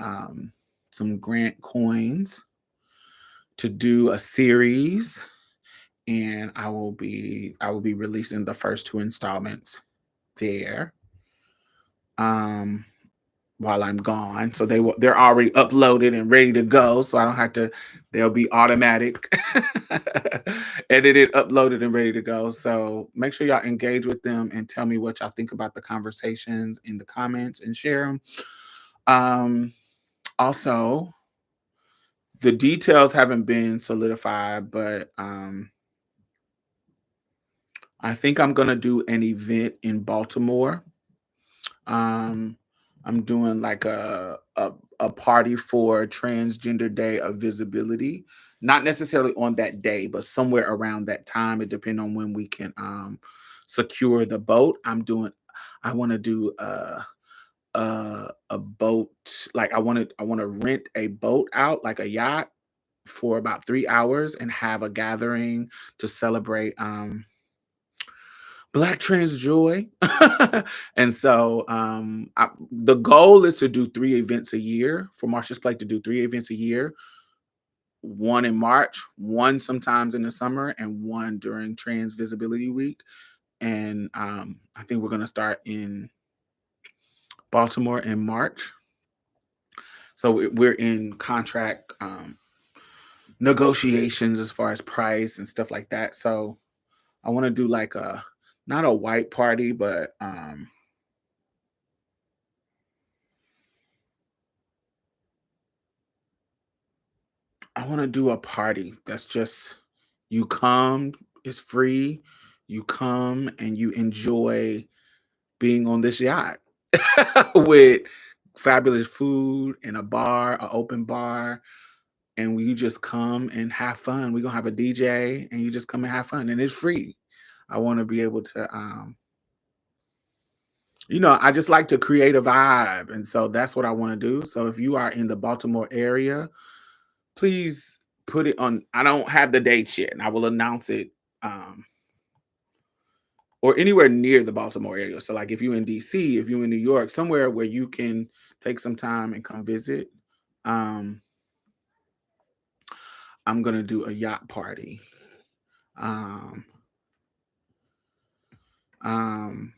some grant coins to do a series, and I will be releasing the first two installments there. Um, while I'm gone. So they're already uploaded and ready to go. So I don't have to, they'll be automatic edited, uploaded, and ready to go. So make sure y'all engage with them and tell me what y'all think about the conversations in the comments and share them. Also, the details haven't been solidified, but I think I'm gonna do an event in Baltimore. Um, I'm doing like a party for Transgender Day of Visibility. Not necessarily on that day, but somewhere around that time. It depends on when we can secure the boat. I want to do a boat, like I want to rent a boat out, like a yacht, for about 3 hours and have a gathering to celebrate Black trans joy. And so the goal is to do 3 events a year, for Marsha's Plate to do 3 events a year, one in March, one sometimes in the summer, and one during Trans Visibility Week. And I think we're going to start in Baltimore in March. So we're in contract negotiations as far as price and stuff like that. So I want to do like not a white party, but I want to do a party that's just, you come, it's free. You come and you enjoy being on this yacht with fabulous food and a bar, an open bar, and you just come and have fun. We're gonna have a DJ and you just come and have fun, and it's free. I want to be able to I just like to create a vibe. And so that's what I want to do. So if you are in the Baltimore area, please put it on. I don't have the dates yet, and I will announce it or anywhere near the Baltimore area. So like if you're in DC, if you're in New York, somewhere where you can take some time and come visit. Um, I'm gonna do a yacht party. Um, um,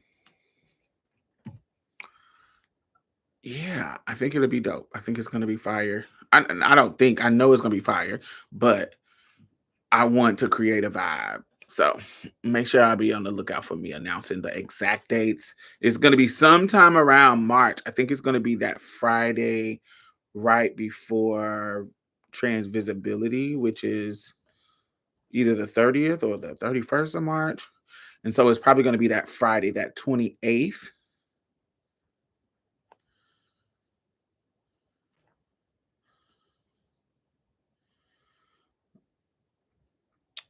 yeah, I think it'll be dope. I think it's gonna be fire. I don't think, I know it's gonna be fire, but I want to create a vibe. So make sure I'll be on the lookout for me announcing the exact dates. It's going to be sometime around March. I think it's going to be that Friday right before Trans Visibility, which is either the 30th or the 31st of March. And so it's probably going to be that Friday, that 28th.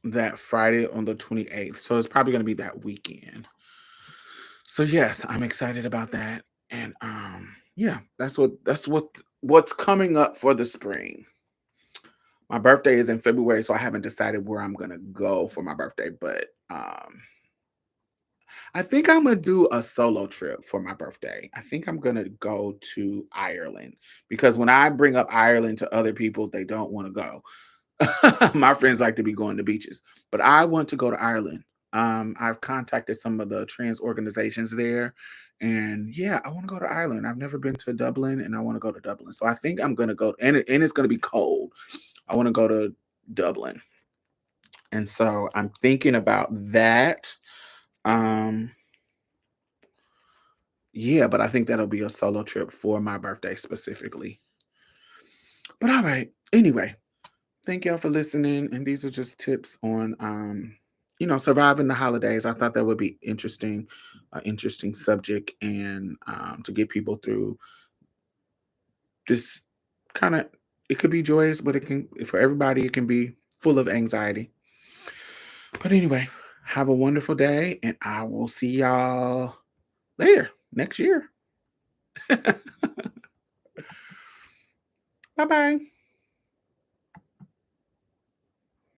That Friday on the 28th. So it's probably going to be that weekend. So yes, I'm excited about that. And yeah, what's coming up for the spring. My birthday is in February, so I haven't decided where I'm gonna go for my birthday, but I think I'm gonna do a solo trip for my birthday. I think I'm gonna go to Ireland, because when I bring up Ireland to other people, they don't want to go. My friends like to be going to beaches, but I want to go to Ireland. I've contacted some of the trans organizations there, and yeah, I want to go to Ireland. I've never been to Dublin, and I want to go to Dublin. So I think I'm gonna go, and it's gonna be cold. I want to go to Dublin, and so I'm thinking about that. Um, yeah, but I think that'll be a solo trip for my birthday specifically. But all right. Anyway, thank y'all for listening. And these are just tips on surviving the holidays. I thought that would be interesting, interesting subject, and to get people through this kind of, it could be joyous, but it can, for everybody, it can be full of anxiety. But anyway, have a wonderful day, and I will see y'all later next year. Bye bye.